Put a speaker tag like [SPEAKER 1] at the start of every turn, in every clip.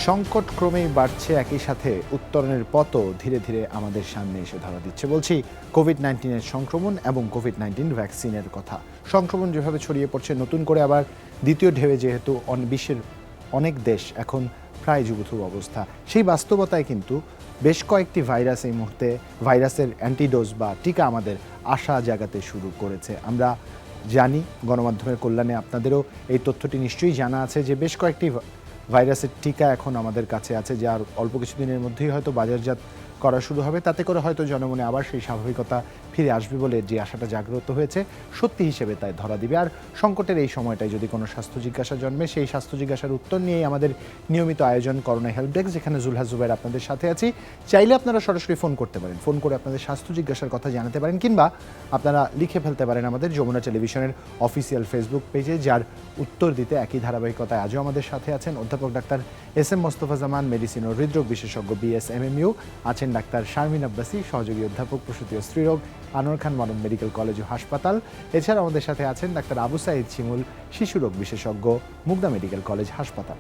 [SPEAKER 1] সংকট ক্রমেই বাড়ছে, একই সাথে উত্তরণের পথও ধীরে ধীরে আমাদের সামনে এসে ধরা দিচ্ছে। বলছি কোভিড-19 সংক্রমণ এবং কোভিড-19 ভ্যাকসিনের কথা। সংক্রমণ যেভাবে ছড়িয়ে পড়ছে, নতুন করে আবার দ্বিতীয় ঢেউয়ে যেহেতু বিশ্বের অনেক দেশ এখন প্রায় যুবথুব অবস্থা, সেই বাস্তবতায় কিন্তু বেশ কয়েকটি ভাইরাস এই মুহূর্তে ভাইরাসের অ্যান্টিডোজ বা টিকা আমাদের আশা জাগাতে শুরু করেছে। আমরা জানি, গণমাধ্যমের কল্যাণে আপনাদেরও এই তথ্যটি নিশ্চয়ই জানা আছে যে বেশ কয়েকটি ভাইরাসের টিকা এখন আমাদের কাছে আছে, যা আর অল্প কিছুদিনের মধ্যেই হয়তো বাজারজাত করা শুরু হবে। তাতে করে হয়তো জনমনে আবার সেই স্বাভাবিকতা ফিরে আসবে বলে যে আশাটা জাগ্রত হয়েছে, সত্যি হিসেবে তাই ধরা দিবে। আর সংকটের এই সময়টায় যদি কোনো স্বাস্থ্য জিজ্ঞাসা জন্মে, সেই স্বাস্থ্য জিজ্ঞাসার উত্তর নিয়েই আমাদের নিয়মিত আয়োজন করোনা হেল্প ডেস্ক, যেখানে জুলহাস জুবাইর আপনাদের সাথে আছি। চাইলে আপনারা সরাসরি ফোন করতে পারেন, ফোন করে আপনাদের স্বাস্থ্য জিজ্ঞাসার কথা জানাতে পারেন, কিংবা আপনারা লিখে ফেলতে পারেন আমাদের যমুনা টেলিভিশনের অফিসিয়াল ফেসবুক পেজে, যার উত্তর দিতে একই ধারাবাহিকতায় আজও আমাদের সাথে আছেন অধ্যাপক ডাক্তার এস.এম. মোস্তফা জামান, মেডিসিন ও হৃদরোগ বিশেষজ্ঞ BSMMU, আছেন ডাক্তার শারমিন আব্বাসী, সহযোগী অধ্যাপক প্রসূতি ও স্ত্রীরোগ, আনোয়ার খান মডার্ন মেডিকেল কলেজ ও হাসপাতাল। এছাড়া আমাদের সাথে আছেন ডাক্তার আবু সাঈদ শিমুল, শিশুরোগ বিশেষজ্ঞ, মুগদা মেডিকেল কলেজ হাসপাতাল।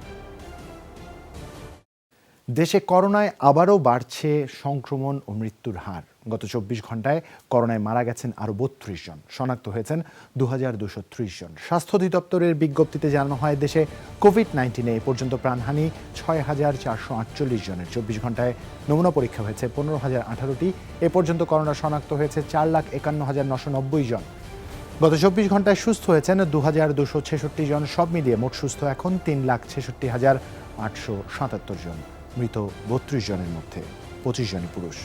[SPEAKER 1] দেশে করোনায় আবারও বাড়ছে সংক্রমণ ও মৃত্যুর হার। গত 24 ঘন্টায় করোনায় মারা গেছেন আরও 32 জন, শনাক্ত হয়েছেন 2230 জন। স্বাস্থ্য অধিদপ্তরের বিজ্ঞপ্তিতে জানানো হয়, দেশে কোভিড-19 এ পর্যন্ত প্রাণহানি 6448 জনের। 24 ঘন্টায় নমুনা পরীক্ষা হয়েছে 15018টি। এ পর্যন্ত করোনা শনাক্ত হয়েছে 4,51,990 জন। গত 24 ঘন্টায় সুস্থ হয়েছেন 2266 জন। সব মিলিয়ে মোট সুস্থ এখন 3,66,877 জন। মৃত 32 জনের মধ্যে 25 জনই পুরুষ।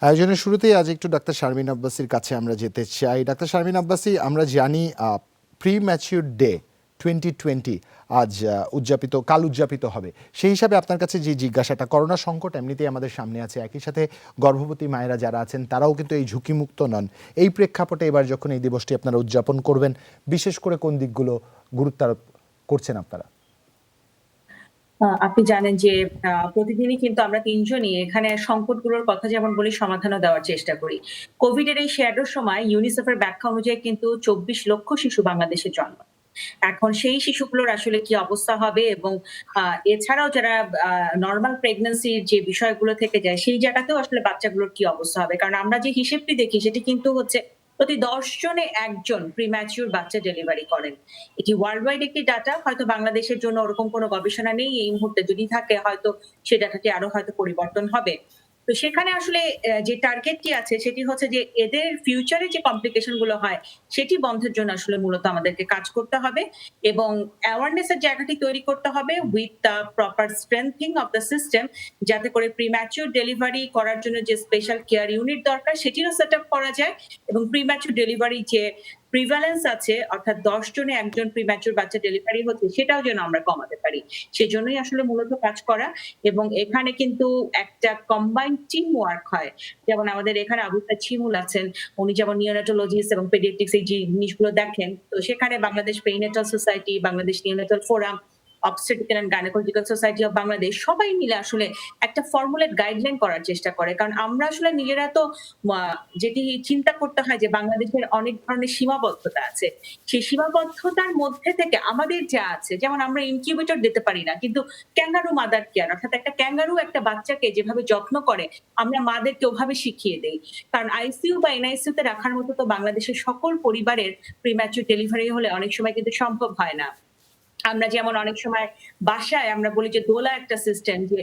[SPEAKER 1] আয়োজনের শুরুতেই আজ একটু ডাক্তার শারমিন আব্বাসীর কাছে আমরা যেতে চাই। ডাক্তার শারমিন আব্বাসী, আমরা জানি প্রি ম্যাচিউর ডে 2020 আজ কাল উদযাপিত হবে। সেই হিসাবে আপনার কাছে যে জিজ্ঞাসাটা, করোনা সংকট এমনিতেই আমাদের সামনে আছে, একই সাথে গর্ভবতী মায়েরা যারা আছেন তারাও কিন্তু এই ঝুঁকিমুক্ত নন। এই প্রেক্ষাপটে এবার যখন এই দিবসটি আপনারা উদযাপন করবেন, বিশেষ করে কোন দিকগুলো গুরুত্ব আরোপ করছেন আপনারা?
[SPEAKER 2] আপনি জানেন যে প্রতিদিনই কিন্তু আমরা তিনজনই এখানে সংকটগুলোর কথা যেমন বলি, সমাধানও দেওয়ার চেষ্টা করি। কোভিড এর এই শ্যাডোর সময় ইউনিসেফের ব্যাখ্যা অনুযায়ী কিন্তু 24 লক্ষ শিশু বাংলাদেশে জন্ম। এখন সেই শিশুগুলোর আসলে কি অবস্থা হবে, এবং এছাড়াও যারা নরমাল প্রেগন্যান্সির যে বিষয়গুলো থেকে যায়, সেই জায়গাতেও আসলে বাচ্চাগুলোর কি অবস্থা হবে। কারণ আমরা যে হিসেবটি দেখি সেটি কিন্তু হচ্ছে প্রতি 10 জনে একজন প্রিম্যাচিউর বাচ্চা ডেলিভারি করেন। এটি ওয়ার্ল্ড ওয়াইড একটি ডাটা, হয়তো বাংলাদেশের জন্য ওরকম কোনো গবেষণা নেই এই মুহূর্তে। যদি থাকে হয়তো সে ডাটাটি আরো হয়তো পরিবর্তন হবে। তো সেখানে আসলে যে টার্গেটটি আছে সেটি হচ্ছে যে এদের ফিউচারে যে কমপ্লিকেশন গুলো হয় সেটি বন্ধের জন্য আসলে মূলত আমাদেরকে কাজ করতে হবে, এবং অ্যাওয়ারনেস এর জায়গাটি তৈরি করতে হবে with the proper স্ট্রেংথিং of the system, যাতে করে প্রিম্যাচিউর ডেলিভারি করার জন্য যে স্পেশাল কেয়ার ইউনিট দরকার সেটিরও সেট আপ করা যায়, এবং প্রিম্যাচিউর ডেলিভারি যে প্রিভ্যালেন্স আছে, অর্থাৎ 10 জনে একজন প্রিম্যাচিউর বাচ্চা ডেলিভারি হচ্ছে, সেটাও যেন আমরা কমাতে পারি। সেজন্যই আসলে মূলত কাজ করা। এবং এখানে কিন্তু একটা কম্বাইন্ড টিম ওয়ার্ক হয়। যেমন আমাদের এখানে আবু সাঈদ শিমুল আছেন, উনি যেমন নিওনেটোলজিস্ট এবং পেডিয়াট্রিক্স এই যে জিনিসগুলো দেখেন। তো সেখানে Bangladesh perinatal society, Bangladesh neonatal forum, obstetrical and gynaecological society of Bangladesh সবাই মিলে আসলে একটা ফর্মুলেট গাইডলাইন করার চেষ্টা করে। কারণ আমরা আসলে নিজেরা তো যেটি চিন্তা করতে হয় যে বাংলাদেশের অনেক ধরনের সীমাবদ্ধতা আছে। সেই সীমাবদ্ধতার মধ্যে থেকে আমাদের যা আছে, যেমন আমরা ইনকিউবেটর দিতে পারি না, কিন্তু ক্যাঙ্গারু মাদার কেয়ার, অর্থাৎ একটা ক্যাঙ্গারু একটা বাচ্চাকে যেভাবে যত্ন করে আমরা মাদেরকে ওভাবে শিখিয়ে দেই। কারণ আইসিইউ বা এনআইসিইউ তে রাখার মতো তো বাংলাদেশের সকল পরিবারের প্রিম্যাচিউর ডেলিভারি হলে অনেক সময় কিন্তু সম্ভব হয় না। আমরা যেমন অনেক সময় বাসায় আমরা বলি যে দোলা একটা সিস্টেম, যে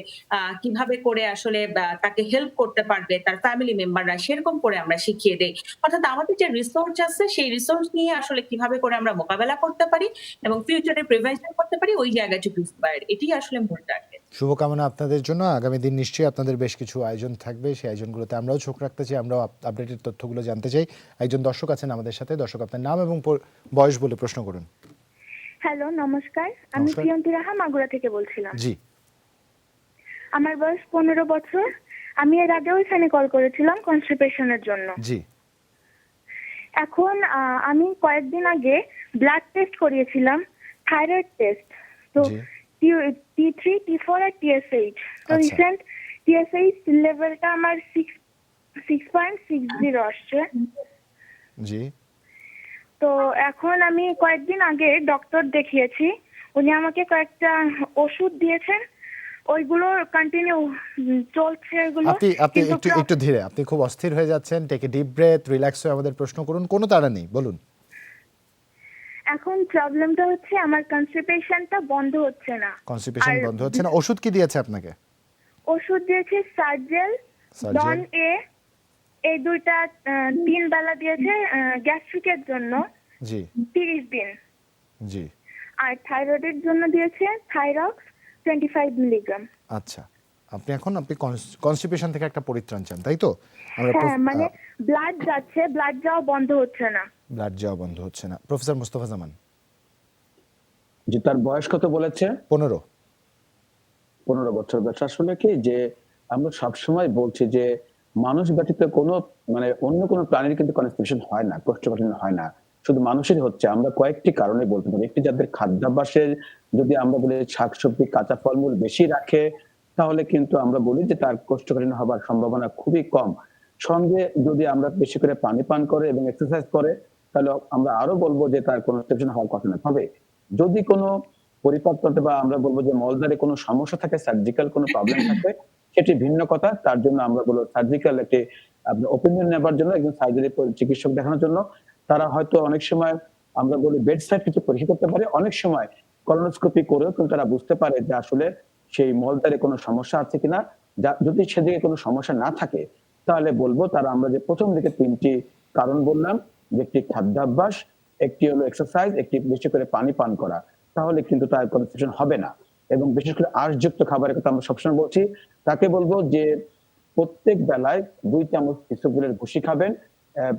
[SPEAKER 2] কিভাবে করে আসলে তাকে হেল্প করতে পারবে তার ফ্যামিলি মেম্বাররা, সেরকম করে আমরা শিখিয়ে দেই। অর্থাৎ আমাদের যে রিসোর্স আছে সেই রিসোর্স নিয়ে আসলে কিভাবে করে আমরা মোকাবেলা করতে পারি এবং ফিউচারে প্রিভেনশন করতে পারি, ওই জায়গাটুকু ইন্সপায়ার। এটাই আসলে মূল টার্গেট।
[SPEAKER 1] শুভকামনা আপনাদের জন্য। আগামী দিন নিশ্চয়ই আপনাদের বেশ কিছু আয়োজন থাকবে, সেই আয়োজনগুলোতে আমরাও চোখ রাখতে চাই, আমরাও আপডেটেড তথ্যগুলো জানতে চাই। একজন দর্শক আছেন আমাদের সাথে। দর্শক, আপনার নাম এবং বয়স বলে প্রশ্ন করুন।
[SPEAKER 3] হ্যালো, নমস্কার। আমি প্রিয়ন্তী রাহা মাগুরা থেকে বলছিলাম।
[SPEAKER 1] জি।
[SPEAKER 3] আমার বয়স 15 বছর। আমি এর আগেও এখানে কল করেছিলাম কনস্টিপেশনের জন্য।
[SPEAKER 1] জি।
[SPEAKER 3] এখন আমি কয়েকদিন আগে ব্লাড টেস্ট করিয়েছিলাম, থাইরয়েড টেস্ট। তো T3, T4 আর TSH। তো রিসেন্ট TSH লেভেলটা আমার 6.60 আসছে।
[SPEAKER 1] জি।
[SPEAKER 3] তো এখন আমি কয়েকদিন আগে ডক্টর দেখিয়েছি, উনি আমাকে কয়েকটা ওষুধ দিয়েছেন, ওইগুলো কন্টিনিউ চলছে এগুলো,
[SPEAKER 1] আপনি আপনি
[SPEAKER 3] কিন্তু
[SPEAKER 1] একটু একটু ধীরে, আপনি খুব অস্থির হয়ে যাচ্ছেন। Take a deep breath, relax হয়ে আমাদের প্রশ্ন করুন, কোনো তাড়া নেই, বলুন।
[SPEAKER 3] এখন প্রবলেমটা হচ্ছে আমার কনস্টিপেশনটা বন্ধ হচ্ছে না।
[SPEAKER 1] কনস্টিপেশন
[SPEAKER 3] আর
[SPEAKER 1] বন্ধ হচ্ছে না, ওষুধ কি দিয়েছে আপনাকে?
[SPEAKER 3] ওষুধ দিয়েছে সার্জেল,
[SPEAKER 1] সার্জেল।
[SPEAKER 3] ডন এ, এই দুইটা 3 বেলা দিয়েছে গ্যাস্ট্রিকের জন্য
[SPEAKER 1] জি
[SPEAKER 3] 30 দিন।
[SPEAKER 1] জি।
[SPEAKER 3] আর থাইরয়েডের জন্য দিয়েছে থাইরক্স 25 মিলিগ্রাম।
[SPEAKER 1] আচ্ছা, আপনি কনস্টিপেশন থেকে একটা পরিত্রাণ চান, তাই তো? আমরা
[SPEAKER 3] হ্যাঁ, মানে ব্লাড যাচ্ছে, ব্লাড যাওয়া বন্ধ হচ্ছে না।
[SPEAKER 1] ব্লাড যাওয়া বন্ধ হচ্ছে না। প্রফেসর মোস্তফা জামান।
[SPEAKER 4] যে তার বয়স কত বলেছে?
[SPEAKER 1] 15।
[SPEAKER 4] 15 বছর বয়স। আসলে কি যে আমরা সবসময় বলছি যে মানুষ ব্যতীত কোনো মানে অন্য কোনো প্রাণীর কিন্তু কনস্টিপেশন হয় না, কোষ্ঠকাঠিন্য হয় না। শুধু মানুষেরই হচ্ছে। আমরা কয়েকটি কারণে বলতে পারি। একটি যাদের খাদ্যাভ্যাসে যদি আমরা বলি শাকসবজি, কাঁচা ফলমূল বেশি রাখে, তাহলে কিন্তু আমরা বলি যে তার কোষ্ঠকাঠিন্য হবার সম্ভাবনা খুবই কম। সঙ্গে যদি আমরা বেশি করে পানি পান করে এবং এক্সারসাইজ করে, তাহলে আমরা আরো বলব যে তার কনস্টিপেশন হওয়ার কথা না। তবে যদি কোনো পরিপাকতন্ত্রে বা আমরা বলব যে মলদ্বারে কোনো সমস্যা থাকে, সার্জিক্যাল কোনো প্রবলেম থাকে, সেটি ভিন্ন কথা। তার জন্য আমরা বলব সার্জিক্যাল একটি আপনার ওপিনিয়ন নেবার জন্য একজন সার্জারি চিকিৎসক দেখানোর জন্য তারা হয়তো অনেক সময় আমরা বলি বেডসাইড কিছু পরীক্ষা করতে পারে। অনেক সময় কলোনোস্কোপি করেও কিন্তু তারা বুঝতে পারে যে আসলে সেই মলদ্বারে কোনো সমস্যা আছে কিনা। যদি সেদিকে কোনো সমস্যা না থাকে, তাহলে বলব তারা আমরা যে ১ম দিকে ৩ টি কারণ বললাম, যে একটি খাদ্যাভ্যাস, একটি হলো এক্সারসাইজ, একটি বেশি করে পানি পান করা। তাহলে কিন্তু তার কনস্টিপেশন হবে না। এবং বিশেষ করে আঁশযুক্ত খাবারের কথা আমরা সবসময় বলছি। তাকে বলব যে প্রত্যেক বেলায় ২ চামচ ইসবগুলের ভুসি খাবেন।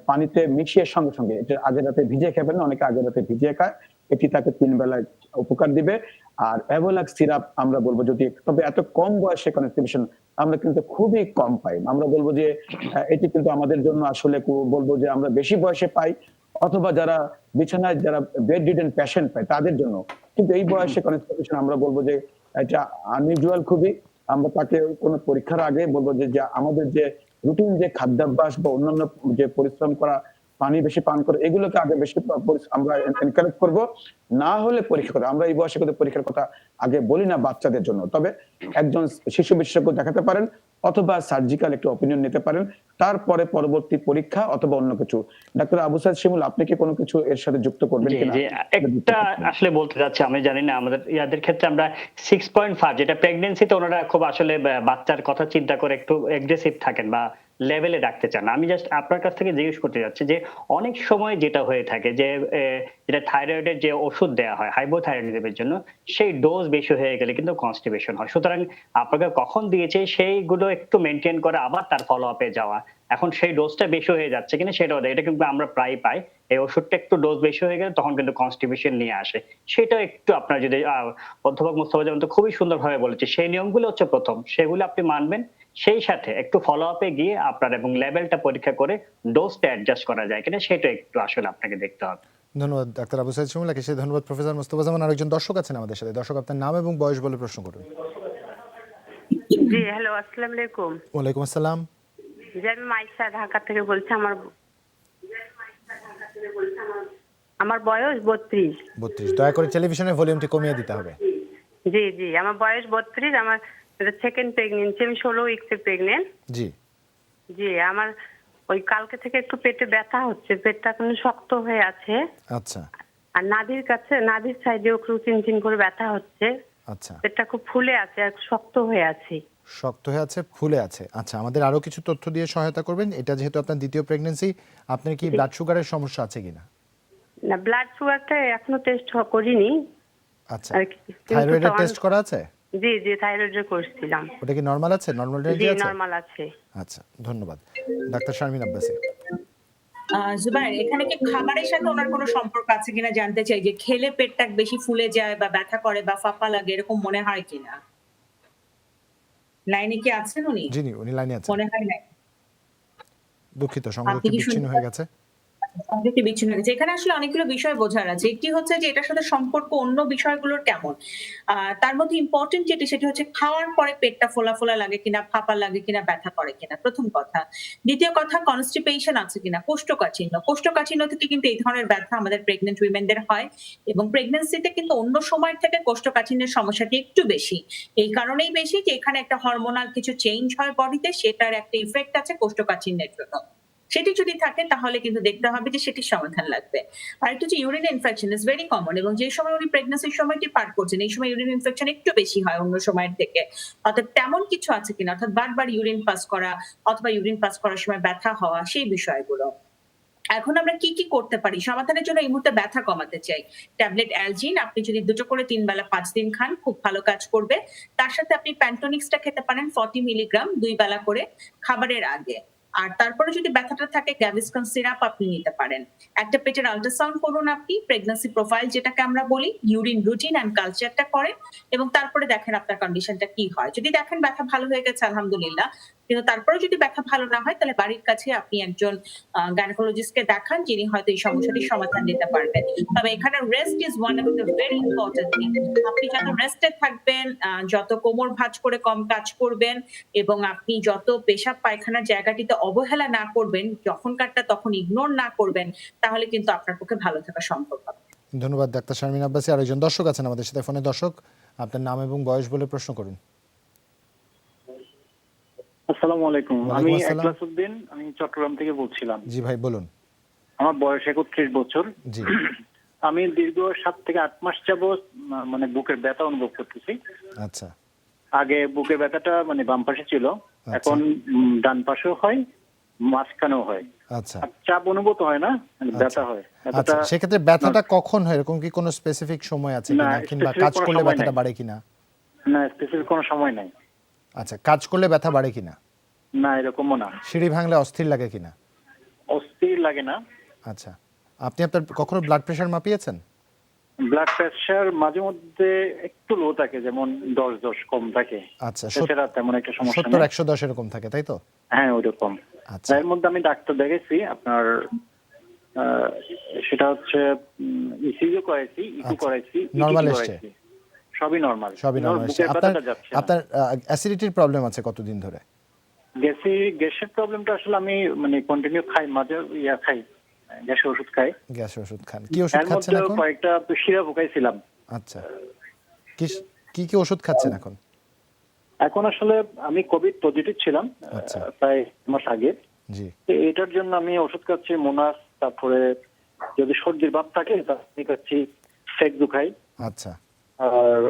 [SPEAKER 4] পানিতে মিশিয়ে সঙ্গে, সঙ্গে এটা আগের রাতে ভিজিয়ে খাবেন না, অনেকে আগের রাতে ভিজিয়ে খায়। এটি তাকে ৩ বেলায় উপকার দিবে। আর অ্যাভোলাক্স সিরাপ আমরা বলব যদি তবে এত কম বয়সে কনস্টিপেশন আমরা কিন্তু খুবই কম পাই। আমরা বলব যে এটি কিন্তু আমাদের জন্য আসলে বলব যে আমরা বেশি বয়সে পাই অথবা যারা বিছানায় যারা বেড রিডেন পেশেন্ট পায় তাদের জন্য। কিন্তু এই বয়সে কনস্টিপেশন আমরা বলব যে এটা আনইউজুয়াল খুবই। আমরা তাকে কোনো পরীক্ষার আগে বলব যে আমাদের যে রুটিন যে খাদ্যাভ্যাস বা অন্যান্য যে পরিশ্রম করা, পানি বেশি পান করে এগুলোকে আগে বেশি আমরা এনকারেজ করব। না হলে পরীক্ষা করে। আমরা এই বয়সে কিন্তু পরীক্ষার কথা আগে বলি না বাচ্চাদের জন্য। তবে একজন শিশু বিশেষজ্ঞ দেখাতে পারেন অথবা সার্জিক্যাল একটু অপিনিয়ন নিতে পারেন। তারপরে পরবর্তী পরীক্ষা অথবা অন্য কিছু। ডাক্তার আবু সাইদ শিমুল আপনি কি কোনো কিছু এর সাথে যুক্ত করবেন কিনা?
[SPEAKER 5] জি, একটা আসলে বলতে চাচ্ছি, আমি জানি না আমাদের ইয়াদের ক্ষেত্রে আমরা 6.5 যেটা প্রেগন্যান্সিতে ওনারা খুব আসলে বাচ্চার কথা চিন্তা করে একটু এগ্রেসিভ থাকেন বা লেভেলে রাখতে চান। আমি জাস্ট আপনার কাছ থেকে জিজ্ঞেস করতে যাচ্ছি যে অনেক সময় যেটা হয়ে থাকে যে যেটা থাইরয়েডের যে ওষুধ দেয়া হয় হাইপোথাইরয়েডিজমের জন্য, সেই ডোজ বেশি হয়ে গেলে কিন্তু কনস্টিপেশন হয়। সুতরাং আপনাকে কখন দিয়েছে সেইগুলো একটু মেইনটেইন করে আবার তার ফলো আপে যাওয়া। এখন সেই ডোজটা বেশি হয়ে যাচ্ছে কিনা সেটাও দেয়। এটা কিন্তু আমরা প্রায় পাই। এই ওষুধটা একটু ডোজ বেশি হয়ে গেলে তখন কিন্তু কনস্টিপেশন নিয়ে আসে। সেটা একটু আপনার যদি অধ্যাপক মোস্তফা জামান তো খুবই সুন্দরভাবে বলেছে। সেই নিয়মগুলো হচ্ছে ১ম, সেগুলো আপনি মানবেন। সেই সাথে একটু ফলো আপে গিয়ে আপনার এবং লেভেলটা পরীক্ষা করে ডোজটা অ্যাডজাস্ট করা যায় কিনা সেটা একটু আসলে আপনাকে দেখতে হবে।
[SPEAKER 1] ধন্যবাদ ডাক্তার আবু সাইদ শিমুল। একে ধন্যবাদ প্রফেসর মোস্তফা জামান। আরেকজন দর্শক আছেন আমাদের সাথে। দর্শক আপনার নাম এবং বয়স বলে প্রশ্ন করুন।
[SPEAKER 6] জি, হ্যালো, আসসালামু আলাইকুম।
[SPEAKER 1] ওয়ালাইকুম আসসালাম।
[SPEAKER 6] জি, আমি মাইশা ঢাকা থেকে বলছি। আমার বয়স 32।
[SPEAKER 1] 32। দয়া করে টেলিভিশনের ভলিউমটি কমিয়ে দিতে হবে।
[SPEAKER 6] জি, জি, আমার বয়স 32। আমার সেকেন্ড প্রেগন্যান্সি, আমি 16 উইকসে প্রেগন্যান্ট।
[SPEAKER 1] জি
[SPEAKER 6] জি, আমার ওই কালকে থেকে একটু পেটে ব্যথা হচ্ছে, পেটটা এখন শক্ত হয়ে আছে।
[SPEAKER 1] আচ্ছা
[SPEAKER 6] আর নাভির সাইডেও একটু চিনচিন করে ব্যথা হচ্ছে।
[SPEAKER 1] আচ্ছা।
[SPEAKER 6] পেটটা খুব ফুলে আছে আর শক্ত হয়ে আছে।
[SPEAKER 1] শক্ত হয়ে আছে, ফুলে আছে। আচ্ছা, আমাদের আরো কিছু তথ্য দিয়ে সহায়তা করবেন। এটা যেহেতু আপনার দ্বিতীয় প্রেগন্যান্সি, আপনার কি ব্লাড সুগারের সমস্যা আছে কিনা?
[SPEAKER 6] না, ব্লাড সুগারটা এখনো টেস্ট করিনি।
[SPEAKER 1] আচ্ছা,
[SPEAKER 6] আর কি,
[SPEAKER 1] থাইরয়েডের টেস্ট করা আছে?
[SPEAKER 6] জি, জি, থাইরয়েডের করছিলাম।
[SPEAKER 1] ওটা কি নরমাল আছে? নরমাল রেঞ্জে
[SPEAKER 6] জি,
[SPEAKER 1] আছে?
[SPEAKER 6] নরমাল আছে।
[SPEAKER 1] আচ্ছা, ধন্যবাদ। ডাক্তার শারমিন আব্বাসী।
[SPEAKER 2] জুবাইর, এখানে কি খাবারের সাথে ওনার কোনো সম্পর্ক আছে কিনা জানতে চাই, যে খেলে পেটটা বেশি ফুলে যায় বা ব্যথা করে বা ফাঁপা লাগে এরকম মনে হয় কিনা? লাইনে কি আছেন উনি?
[SPEAKER 1] জি, উনি লাইনে আছেন।
[SPEAKER 2] মনে হয় নাই।
[SPEAKER 1] দুঃখিত, সংযোগ
[SPEAKER 2] আপনি কি
[SPEAKER 1] বিচ্ছিন্ন
[SPEAKER 2] শুনতে
[SPEAKER 1] হয়ে গেছে।
[SPEAKER 2] সংযোগটি বিচ্ছিন্ন হয়ে গেছে। এখানে আসলে অনেকগুলো বিষয় বোঝার আছে। একটি হচ্ছে যে এটার সাথে সম্পর্ক অন্য বিষয়গুলোর কেমন। তার মধ্যে ইম্পোর্টেন্ট যেটি সেটি হচ্ছে খাওয়ার পরে পেটটা ফোলা, ফোলা লাগে কিনা, ফাঁপা লাগে কিনা, ব্যথা করে কিনা, ১ম কথা। দ্বিতীয় কথা কনস্টিপেশন আছে কিনা, কোষ্ঠকাঠিন্য। কোষ্ঠকাঠিন্য থেকে কিন্তু এই ধরনের ব্যথা আমাদের প্রেগন্যান্ট উইমেনদের হয় এবং প্রেগন্যান্সিতে কিন্তু অন্য সময়ের থেকে কোষ্ঠকাঠিন্যের সমস্যাটি একটু বেশি। এই কারণেই বেশি যে এখানে একটা হরমোনাল কিছু চেঞ্জ হয় বডিতে, সেটার একটা ইফেক্ট আছে কোষ্ঠকাঠিন্যের জন্য। সেটি যদি থাকে তাহলে কিন্তু দেখতে হবে যে সেটির সমাধান লাগবে। আরেকটা হচ্ছে urine infection is very common এবং যে সময় উনি প্রেগন্যান্সির সময়টি পার করছেন এই সময় ইউরিন ইনফেকশন একটু বেশি হয় অন্য সময়ের থেকে। অর্থাৎ তেমন কিছু আছে কিনা, অর্থাৎ বারবার ইউরিন পাস করা অথবা ইউরিন পাস করার সময় ব্যথা হওয়া, সেই বিষয়গুলো। এখন আমরা কি কি করতে পারি সমাধানের জন্য? এই মুহূর্তে ব্যথা কমাতে চাই, ট্যাবলেট অ্যালজিন আপনি যদি 2 করে 3 বেলা 5 দিন খান খুব ভালো কাজ করবে। তার সাথে আপনি প্যান্টোনিক্সটা খেতে পারেন 40 মিলিগ্রাম 2 বেলা করে খাবারের আগে। আর তারপরে যদি ব্যথাটা থাকে গ্যাভিস্কন সিরাপ আপনি নিতে পারেন। একটা পেটের আল্ট্রাসাউন্ড করুন আপনি, প্রেগন্যান্সি প্রোফাইল যেটাকে আমরা বলি, ইউরিন রুটিন এন্ড কালচারটা করেন এবং তারপরে দেখেন আপনার কন্ডিশনটা কি হয়। যদি দেখেন ব্যথা ভালো হয়ে গেছে আলহামদুলিল্লাহ, কিন্তু তারপরে যদি ব্যথা ভালো না হয় তাহলে বাড়ির কাছে আপনি একজন গাইনোকোলজিস্টকে দেখান যিনি হয়তো এই সমস্যাটির সমাধান দিতে পারবেন। তবে এখানে rest is one of the very important thing. আপনি যত রেস্টে থাকবেন, যত কোমর ভাঁজ করে কম কাজ করবেন এবং আপনি যত পেশাব পায়খানার জায়গাটিতে অবহেলা না করবেন, যখনকারটা তখন ইগনোর না করবেন, তাহলে কিন্তু আপনার পক্ষে ভালো থাকা সম্ভব হবে।
[SPEAKER 1] ধন্যবাদ ডাক্তার শারমিন আব্বাসী। আরেকজন দর্শক আছেন আমাদের সাথে ফোনে। দর্শক, আপনার নাম এবং বয়স বলে প্রশ্ন করুন।
[SPEAKER 7] আসসালামু আলাইকুম।
[SPEAKER 1] ওয়ালাইকুম
[SPEAKER 7] আমি
[SPEAKER 1] আসসালাম।
[SPEAKER 7] একলাস উদ্দিন, আমি চট্টগ্রাম থেকে বলছিলাম।
[SPEAKER 1] জি ভাই বলুন।
[SPEAKER 7] আমার বয়স ৩১ বছর।
[SPEAKER 1] জি।
[SPEAKER 7] আমি দীর্ঘ ৭ থেকে ৮ মাস যাবত মানে বুকের ব্যথা অনুভব করতেছি।
[SPEAKER 1] আচ্ছা
[SPEAKER 7] আগে বুকের ব্যথাটা মানে বাম পাশে ছিল,
[SPEAKER 1] আচ্ছা।
[SPEAKER 7] এখন ডান পাশেও হয়, মাঝখানেও হয়।
[SPEAKER 1] আচ্ছা
[SPEAKER 7] আর চাপ অনুভূত হয় না, মানে ব্যথা হয়।
[SPEAKER 1] আচ্ছা,
[SPEAKER 7] ব্যথাটা
[SPEAKER 1] সেক্ষেত্রে ব্যথাটা কখন হয়? এরকম কি কোনো স্পেসিফিক সময় আছে
[SPEAKER 7] না,
[SPEAKER 1] কিনা, কিংবা
[SPEAKER 7] specific
[SPEAKER 1] কাজ
[SPEAKER 7] কোনো
[SPEAKER 1] করলে
[SPEAKER 7] সময়
[SPEAKER 1] ব্যথাটা
[SPEAKER 7] নাই।
[SPEAKER 1] বাড়ে কিনা?
[SPEAKER 7] না, স্পেসিফিক কোনো সময় নাই।
[SPEAKER 1] আচ্ছা, কাজ করলে ব্যথা বাড়ে কিনা?
[SPEAKER 7] না, এরকমও না।
[SPEAKER 1] সিঁড়ি ভাঙলে অস্থির লাগে কিনা?
[SPEAKER 7] অস্থির লাগে না।
[SPEAKER 1] আচ্ছা, আপনি আপনার কখনো ব্লাড প্রেশার মাপিয়েছেন?
[SPEAKER 7] ব্লাড প্রেশার মাঝে মধ্যে একটু লো থাকে, যেমন 10 কম থাকে।
[SPEAKER 1] আচ্ছা,
[SPEAKER 7] এছাড়া তেমন একটা সমস্যা
[SPEAKER 1] 70
[SPEAKER 7] নেই।
[SPEAKER 1] 110 এরকম থাকে তাই তো?
[SPEAKER 7] হ্যাঁ, ওইরকম।
[SPEAKER 1] আচ্ছা
[SPEAKER 7] এর মধ্যে আমি ডাক্তার দেখেছি আপনার, সেটা হচ্ছে ইসিজি করাইছি, ইকু
[SPEAKER 1] আচ্ছা।
[SPEAKER 7] করাইছি,
[SPEAKER 1] Normal
[SPEAKER 7] EKG
[SPEAKER 1] এসছে?
[SPEAKER 7] করাইছি। সবই নরমাল।
[SPEAKER 1] সবই নরমাল।
[SPEAKER 7] বুকের
[SPEAKER 1] আপনার
[SPEAKER 7] ব্যথাটা যাচ্ছে না।
[SPEAKER 1] আপনার অ্যাসিডিটির প্রবলেম আছে কতদিন ধরে?
[SPEAKER 7] গ্যাসের প্রবলেমটা আসলে আমি মানে কন্টিনিউ খাই, মাঝে খাই, গ্যাসের ওষুধ খাই।
[SPEAKER 1] গ্যাসের ওষুধ খান? কি ওষুধ
[SPEAKER 7] এর
[SPEAKER 1] খাচ্ছেন
[SPEAKER 7] মধ্যে
[SPEAKER 1] এখন?
[SPEAKER 7] কয়েকটা সিরাপ খাইছিলাম।
[SPEAKER 1] আচ্ছা, কি কি কি ওষুধ খাচ্ছেন এখন?
[SPEAKER 7] এখন আসলে আমি কোভিড পজিটিভ ছিলাম
[SPEAKER 1] আচ্ছা।
[SPEAKER 7] প্রায় 1 মাস আগে।
[SPEAKER 1] জি
[SPEAKER 7] তো এটার জন্য আমি ওষুধ খাচ্ছি মোনাস, তারপরে যদি সর্দির ভাব থাকে তাহলে খাচ্ছি ফেকজু খাই।
[SPEAKER 1] আচ্ছা
[SPEAKER 7] আর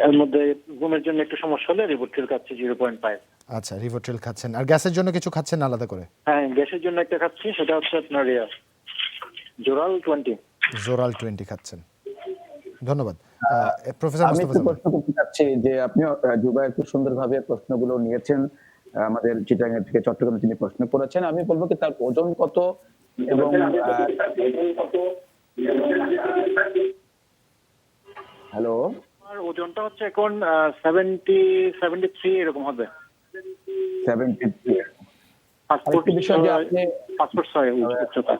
[SPEAKER 7] এর মধ্যে ঘুমের জন্য একটু সমস্যা হলে রিভোট্রিল খাচ্ছি 0.5।
[SPEAKER 1] আচ্ছা, রিভোট্রিল খাচ্ছেন। আর গ্যাসের জন্য কিছু খাচ্ছেন আলাদা করে?
[SPEAKER 7] হ্যাঁ, গ্যাসের জন্য একটা খাচ্ছি, সেটা হচ্ছে আপনার জোরাল 20।
[SPEAKER 1] জোরাল 20 খাচ্ছেন। ধন্যবাদ। প্রফেসর
[SPEAKER 4] আমি
[SPEAKER 1] মোস্তফা
[SPEAKER 4] একটু
[SPEAKER 1] জামান।
[SPEAKER 4] প্রশ্ন করতে চাচ্ছি যে আপনি জুবায়ের খুব সুন্দরভাবে প্রশ্নগুলো নিয়েছেন, আমাদের চিটাগাং থেকে চট্টগ্রামে তিনি প্রশ্ন করেছেন। আমি বলবো কি তার ওজন কত এবং হ্যালো,
[SPEAKER 7] আমার ওজনটা হচ্ছে এখন 73 এরকম হবে।
[SPEAKER 4] 73।
[SPEAKER 7] পাসপোর্ট
[SPEAKER 4] আরেকটি বিষয় যে আপনি
[SPEAKER 7] 6 উচ্চতা।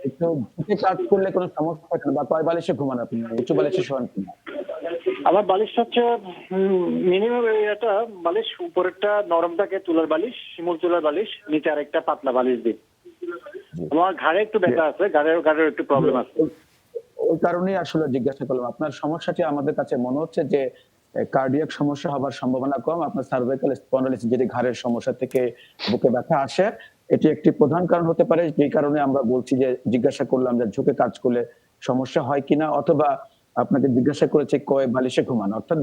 [SPEAKER 4] একটু ঝুঁকে কাজ করলে কোনো সমস্যা হয় না, বা কয় বালিশে ঘুমান আপনি, উঁচু বালিশে শোয়ান কিনা?
[SPEAKER 7] আমার বালিশ হচ্ছে মিনিমাম এটা বালিশ, উপরেরটা নরম থাকে তুলার বালিশ, শিমুল তুলার বালিশ, নিচে আরেকটা পাতলা বালিশ দিই। আমার ঘাড়ে একটু ব্যথা আছে, ঘাড়ের একটু প্রবলেম আছে।
[SPEAKER 4] ওই কারণেই আসলে জিজ্ঞাসা করলাম। আপনার সমস্যাটি আমাদের কাছে মনে হচ্ছে যে কার্ডিয়াক সমস্যা হবার সম্ভাবনা কম। আপনার সার্ভাইকাল স্পন্ডাইলিটিস, যেটি ঘাড়ের সমস্যা থেকে বুকে ব্যথা আসে, এটি একটি প্রধান কারণ হতে পারে। যেই কারণে আমরা বলছি যে জিজ্ঞাসা করলাম যে ঝুঁকে কাজ করলে সমস্যা হয় কিনা, অথবা আপনাকে জিজ্ঞাসা করেছে কয় বালিশে ঘুমান, অর্থাৎ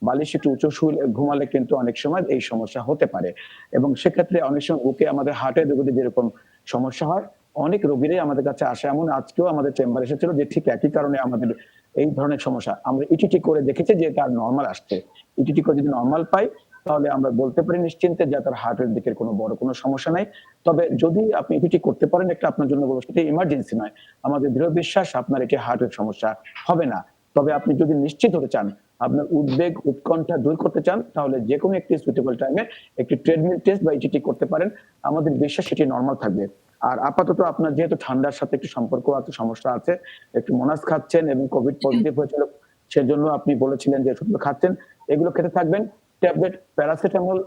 [SPEAKER 4] বালিশ একটু উঁচু শুলে ঘুমালে কিন্তু অনেক সময় এই সমস্যা হতে পারে। এবং সেক্ষেত্রে অনেক সময় বুকে আমাদের হার্টের রোগীদের যেরকম সমস্যা হয়, অনেক রোগীরাই আমাদের কাছে আসে। এমন আজকেও আমাদের চেম্বারে এসেছিল যে ঠিক একই কারণে আমাদের এই ধরনের সমস্যা। আমরা ইটিটি করে দেখেছি যে তার নরমাল আসছে। ইটিটি করে যদি নরমাল পাই তাহলে আমরা বলতে পারি নিশ্চিন্তে যে তার হার্টের দিকের কোনো বড় কোনো সমস্যা নাই। তবে যদি আপনি ইটিটি করতে পারেন, একটা আপনার জন্য বলবো সেটা ইমার্জেন্সি নয়। আমাদের দৃঢ় বিশ্বাস আপনার এটি হার্টের সমস্যা হবে না। তবে আপনি যদি নিশ্চিত হতে চান, আপনার উদ্বেগ উৎকণ্ঠা দূর করতে চান, তাহলে যে কোনো একটি সুইটেবল টাইমে একটি ট্রেডমিল টেস্ট বা ইটিটি করতে পারেন। আমাদের বিশ্বাস সেটি নরমাল থাকবে। আর আপাতত আপনার যেহেতু ঠান্ডার সাথে একটু সম্পর্ক আছে, সমস্যা আছে, একটু মোনাস খাচ্ছেন এবং কোভিড পজিটিভ হয়েছিল, সেজন্য আপনি বলেছিলেন যে ওষুধগুলো খাচ্ছেন, এগুলো খেতে থাকবেন। ট্যাবলেট প্যারাসিটামল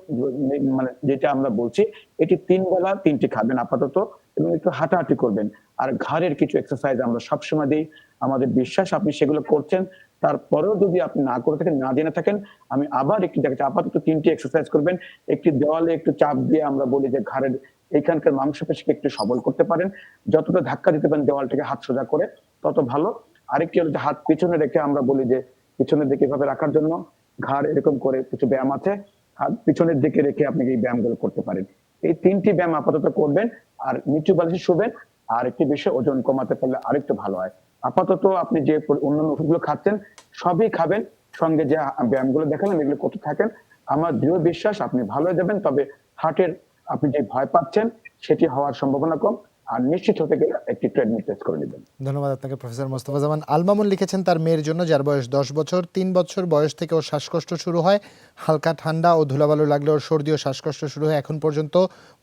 [SPEAKER 4] মানে যেটা আমরা বলছি, এটি 3 বেলা 3টি খাবেন আপাতত, এবং একটু হাঁটাহাঁটি করবেন। আর ঘাড়ের কিছু এক্সারসাইজ আমরা সবসময় দিই, আমাদের বিশ্বাস আপনি সেগুলো করছেন। তারপরেও যদি আপনি না করে থাকেন, না জেনে থাকেন, আমি আবার একটি দেখাচ্ছি, আপাতত 3টি এক্সারসাইজ করবেন। একটি দেওয়ালে একটু চাপ দিয়ে আমরা বলি যে ঘাড়ের এইখানকার মাংসপেশিকে একটু সবল করতে পারেন, যতটা ধাক্কা দিতে পারেন দেওয়ালটাকে হাত সোজা করে তত ভালো। আরেকটি হলো যে হাত পিছনে রেখে আমরা বলি যে পিছনের দিকে এভাবে রাখার জন্য ঘাড় এরকম করে কিছু ব্যায়াম আছে, হাত পিছনের দিকে রেখে আপনি এই ব্যায়ামগুলো করতে পারেন। এই 3টি ব্যায়াম আপাতত করবেন, আর নিচু বালিশে শুবেন। আর একটি বিষয়, ওজন কমাতে পারলে আরেকটু ভালো হয়। আপাতত আপনি যে অন্যান্য ওষুধগুলো খাচ্ছেন সবই খাবেন, সঙ্গে যে ব্যায়ামগুলো দেখালাম এগুলো করতে থাকেন। আমার দৃঢ় বিশ্বাস আপনি ভালো হয়ে যাবেন। তবে হার্টের আপনি যে ভয় পাচ্ছেন সেটি হওয়ার সম্ভাবনা কম, আর নিশ্চিত হতে গেলে একটি ট্রেডমিল টেস্ট করে নেবেন।
[SPEAKER 1] ধন্যবাদ আপনাকে প্রফেসর মোস্তফা জামান। আলমামুন লিখেছেন তার মেয়ের জন্য, যার বয়স 10 বছর। 3 বছর বয়স থেকে ওর শ্বাসকষ্ট শুরু হয়, হালকা ঠান্ডা ও ধুলাবালু লাগলে ওর সর্দি ও শ্বাসকষ্ট শুরু হয়। এখন পর্যন্ত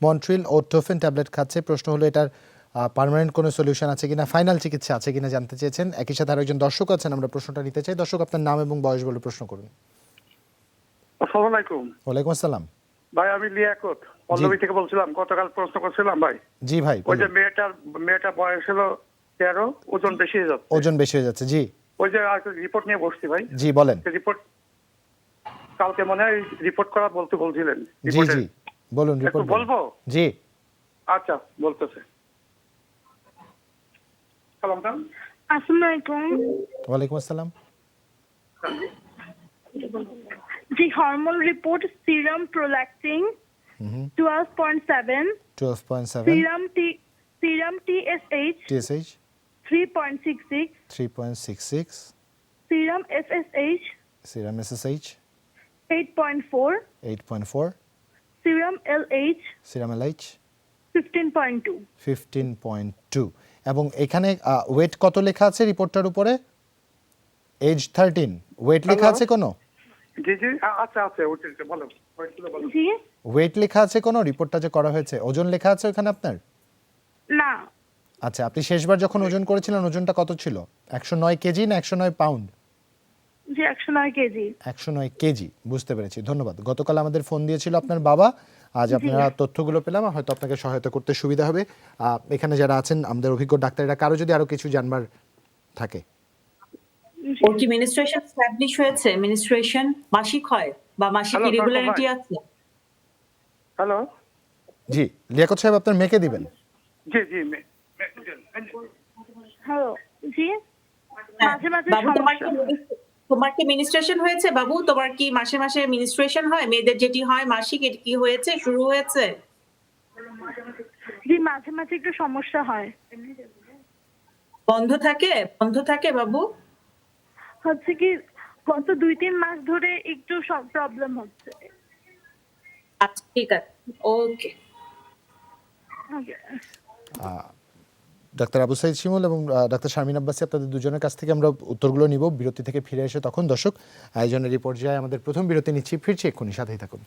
[SPEAKER 1] মন্ট্রিল ও টোফেন ট্যাবলেট খাচ্ছে। প্রশ্ন হলো এটার পার্মানেন্ট কোনো সলিউশন আছে কিনা, ফাইনাল চিকিৎসা আছে কিনা জানতে চেয়েছেন। একই সাথে আরেকজন দর্শক আছেন, আমরা প্রশ্নটা নিতে চাই। দর্শক, আপনার নাম এবং বয়স বলে প্রশ্ন করুন।
[SPEAKER 8] আসসালামু আলাইকুম
[SPEAKER 1] ওয়ালাইকুম আসসালাম।
[SPEAKER 8] ভাই, আমি লিয়াকত পল্লবী থেকে বলছিলাম। গতকাল প্রশ্ন করছিলাম ভাই,
[SPEAKER 1] জি ভাই,
[SPEAKER 8] ওই যে
[SPEAKER 1] বলুন।
[SPEAKER 8] মেয়েটার বয়স হলো 13, ওজন বেশি হয়ে যাচ্ছে।
[SPEAKER 1] ওজন বেশি হয়ে যাচ্ছে, জি
[SPEAKER 8] ওই যে রিপোর্ট নিয়ে বসছি ভাই।
[SPEAKER 1] জি বলেন।
[SPEAKER 8] রিপোর্ট কালকে মনে হয় রিপোর্ট করা বলতে বলছিলেন।
[SPEAKER 1] জি
[SPEAKER 8] রিপোর্টের
[SPEAKER 1] জি বলুন,
[SPEAKER 8] একটু
[SPEAKER 1] রিপোর্ট
[SPEAKER 8] বলবো?
[SPEAKER 1] জি।
[SPEAKER 8] আচ্ছা, বলতেছে। সালাম খান।
[SPEAKER 3] আসসালামু আলাইকুম।
[SPEAKER 1] ওয়ালাইকুম আসসালাম।
[SPEAKER 3] জি, hormone report serum prolactin 12.7,
[SPEAKER 1] 12.7,
[SPEAKER 3] serum TSH
[SPEAKER 1] TSH
[SPEAKER 3] 3.66,
[SPEAKER 1] 3.66,
[SPEAKER 3] serum FSH
[SPEAKER 1] serum SSH
[SPEAKER 3] 8.4,
[SPEAKER 1] 8.4,
[SPEAKER 3] serum LH
[SPEAKER 1] serum LH
[SPEAKER 3] 15.2।
[SPEAKER 1] 15.2। এবং এখানে ওয়েট কত লেখা আছে রিপোর্টটার উপরে? এজ 13। ওয়েট লেখা আছে কোনো?
[SPEAKER 8] জি জি, আচ্ছা আচ্ছা, উঠেছে, বলো বলো।
[SPEAKER 3] জি
[SPEAKER 1] ওয়েট লেখা আছে কোনো রিপোর্টটা যে করা হয়েছে? ওজন লেখা আছে ওখানে আপনার?
[SPEAKER 3] না,
[SPEAKER 1] আচ্ছা, আপনি শেষবার যখন ওজন করেছিলেন ওজনটা কত ছিল? 109 কেজি না 109 পাউন্ড?
[SPEAKER 3] জি 109 কেজি।
[SPEAKER 1] 109 কেজি, বুঝতে পেরেছি, ধন্যবাদ। গতকাল আমাদের ফোন দিয়েছিল আপনার বাবা, আজ আপনারা তথ্যগুলো পেলাম, হয়তো আপনাকে সহায়তা করতে সুবিধা হবে। এখানে যারা আছেন আমাদের অভিজ্ঞ ডাক্তাররা, কারো যদি আরো কিছু জানবার থাকে।
[SPEAKER 2] ওর কি মেনস্ট্রুয়েশন এস্টাবলিশ হয়েছে? মেনস্ট্রুয়েশন মাসিক হয় বা মাসিক
[SPEAKER 8] হ্যালো,
[SPEAKER 2] ইরেগুলারিটি আছে?
[SPEAKER 8] হ্যালো।
[SPEAKER 1] জি, লিয়াকত সাহেব আপনার মেয়েকে দিবেন।
[SPEAKER 8] জি জি,
[SPEAKER 3] হ্যালো, জি মাঝে মাঝে
[SPEAKER 2] বাবু,
[SPEAKER 3] সমস্যা।
[SPEAKER 2] তোমার কি মিনিস্ট্রেশন হয়েছে? বাবু, তোমার কি মাসে মাসে মিনিস্ট্রেশন হয়? মেয়েদের যেটি হয় মাসিক, এটি কি হয়েছে, শুরু হয়েছে?
[SPEAKER 3] জি মাঝে মাঝে একটু সমস্যা হয়।
[SPEAKER 2] বন্ধ থাকে বাবু?
[SPEAKER 3] হচ্ছে কি, গত 2-3 মাস ধরে একটু প্রবলেম হচ্ছে।
[SPEAKER 2] আচ্ছা, ঠিক আছে, ওকে।
[SPEAKER 1] ডাক্তার আবু সাইদ শিমুল এবং ডাক্তার শারমিন আব্বাসী, আপনাদের দুজনের কাছ থেকে আমরা উত্তরগুলো নিব বিরতি থেকে ফিরে এসে। তখন দর্শক, আয়োজনের এই পর্যায়ে আমাদের প্রথম বিরতি নিচ্ছি, ফিরছি এক্ষুনি, সাথেই থাকুন।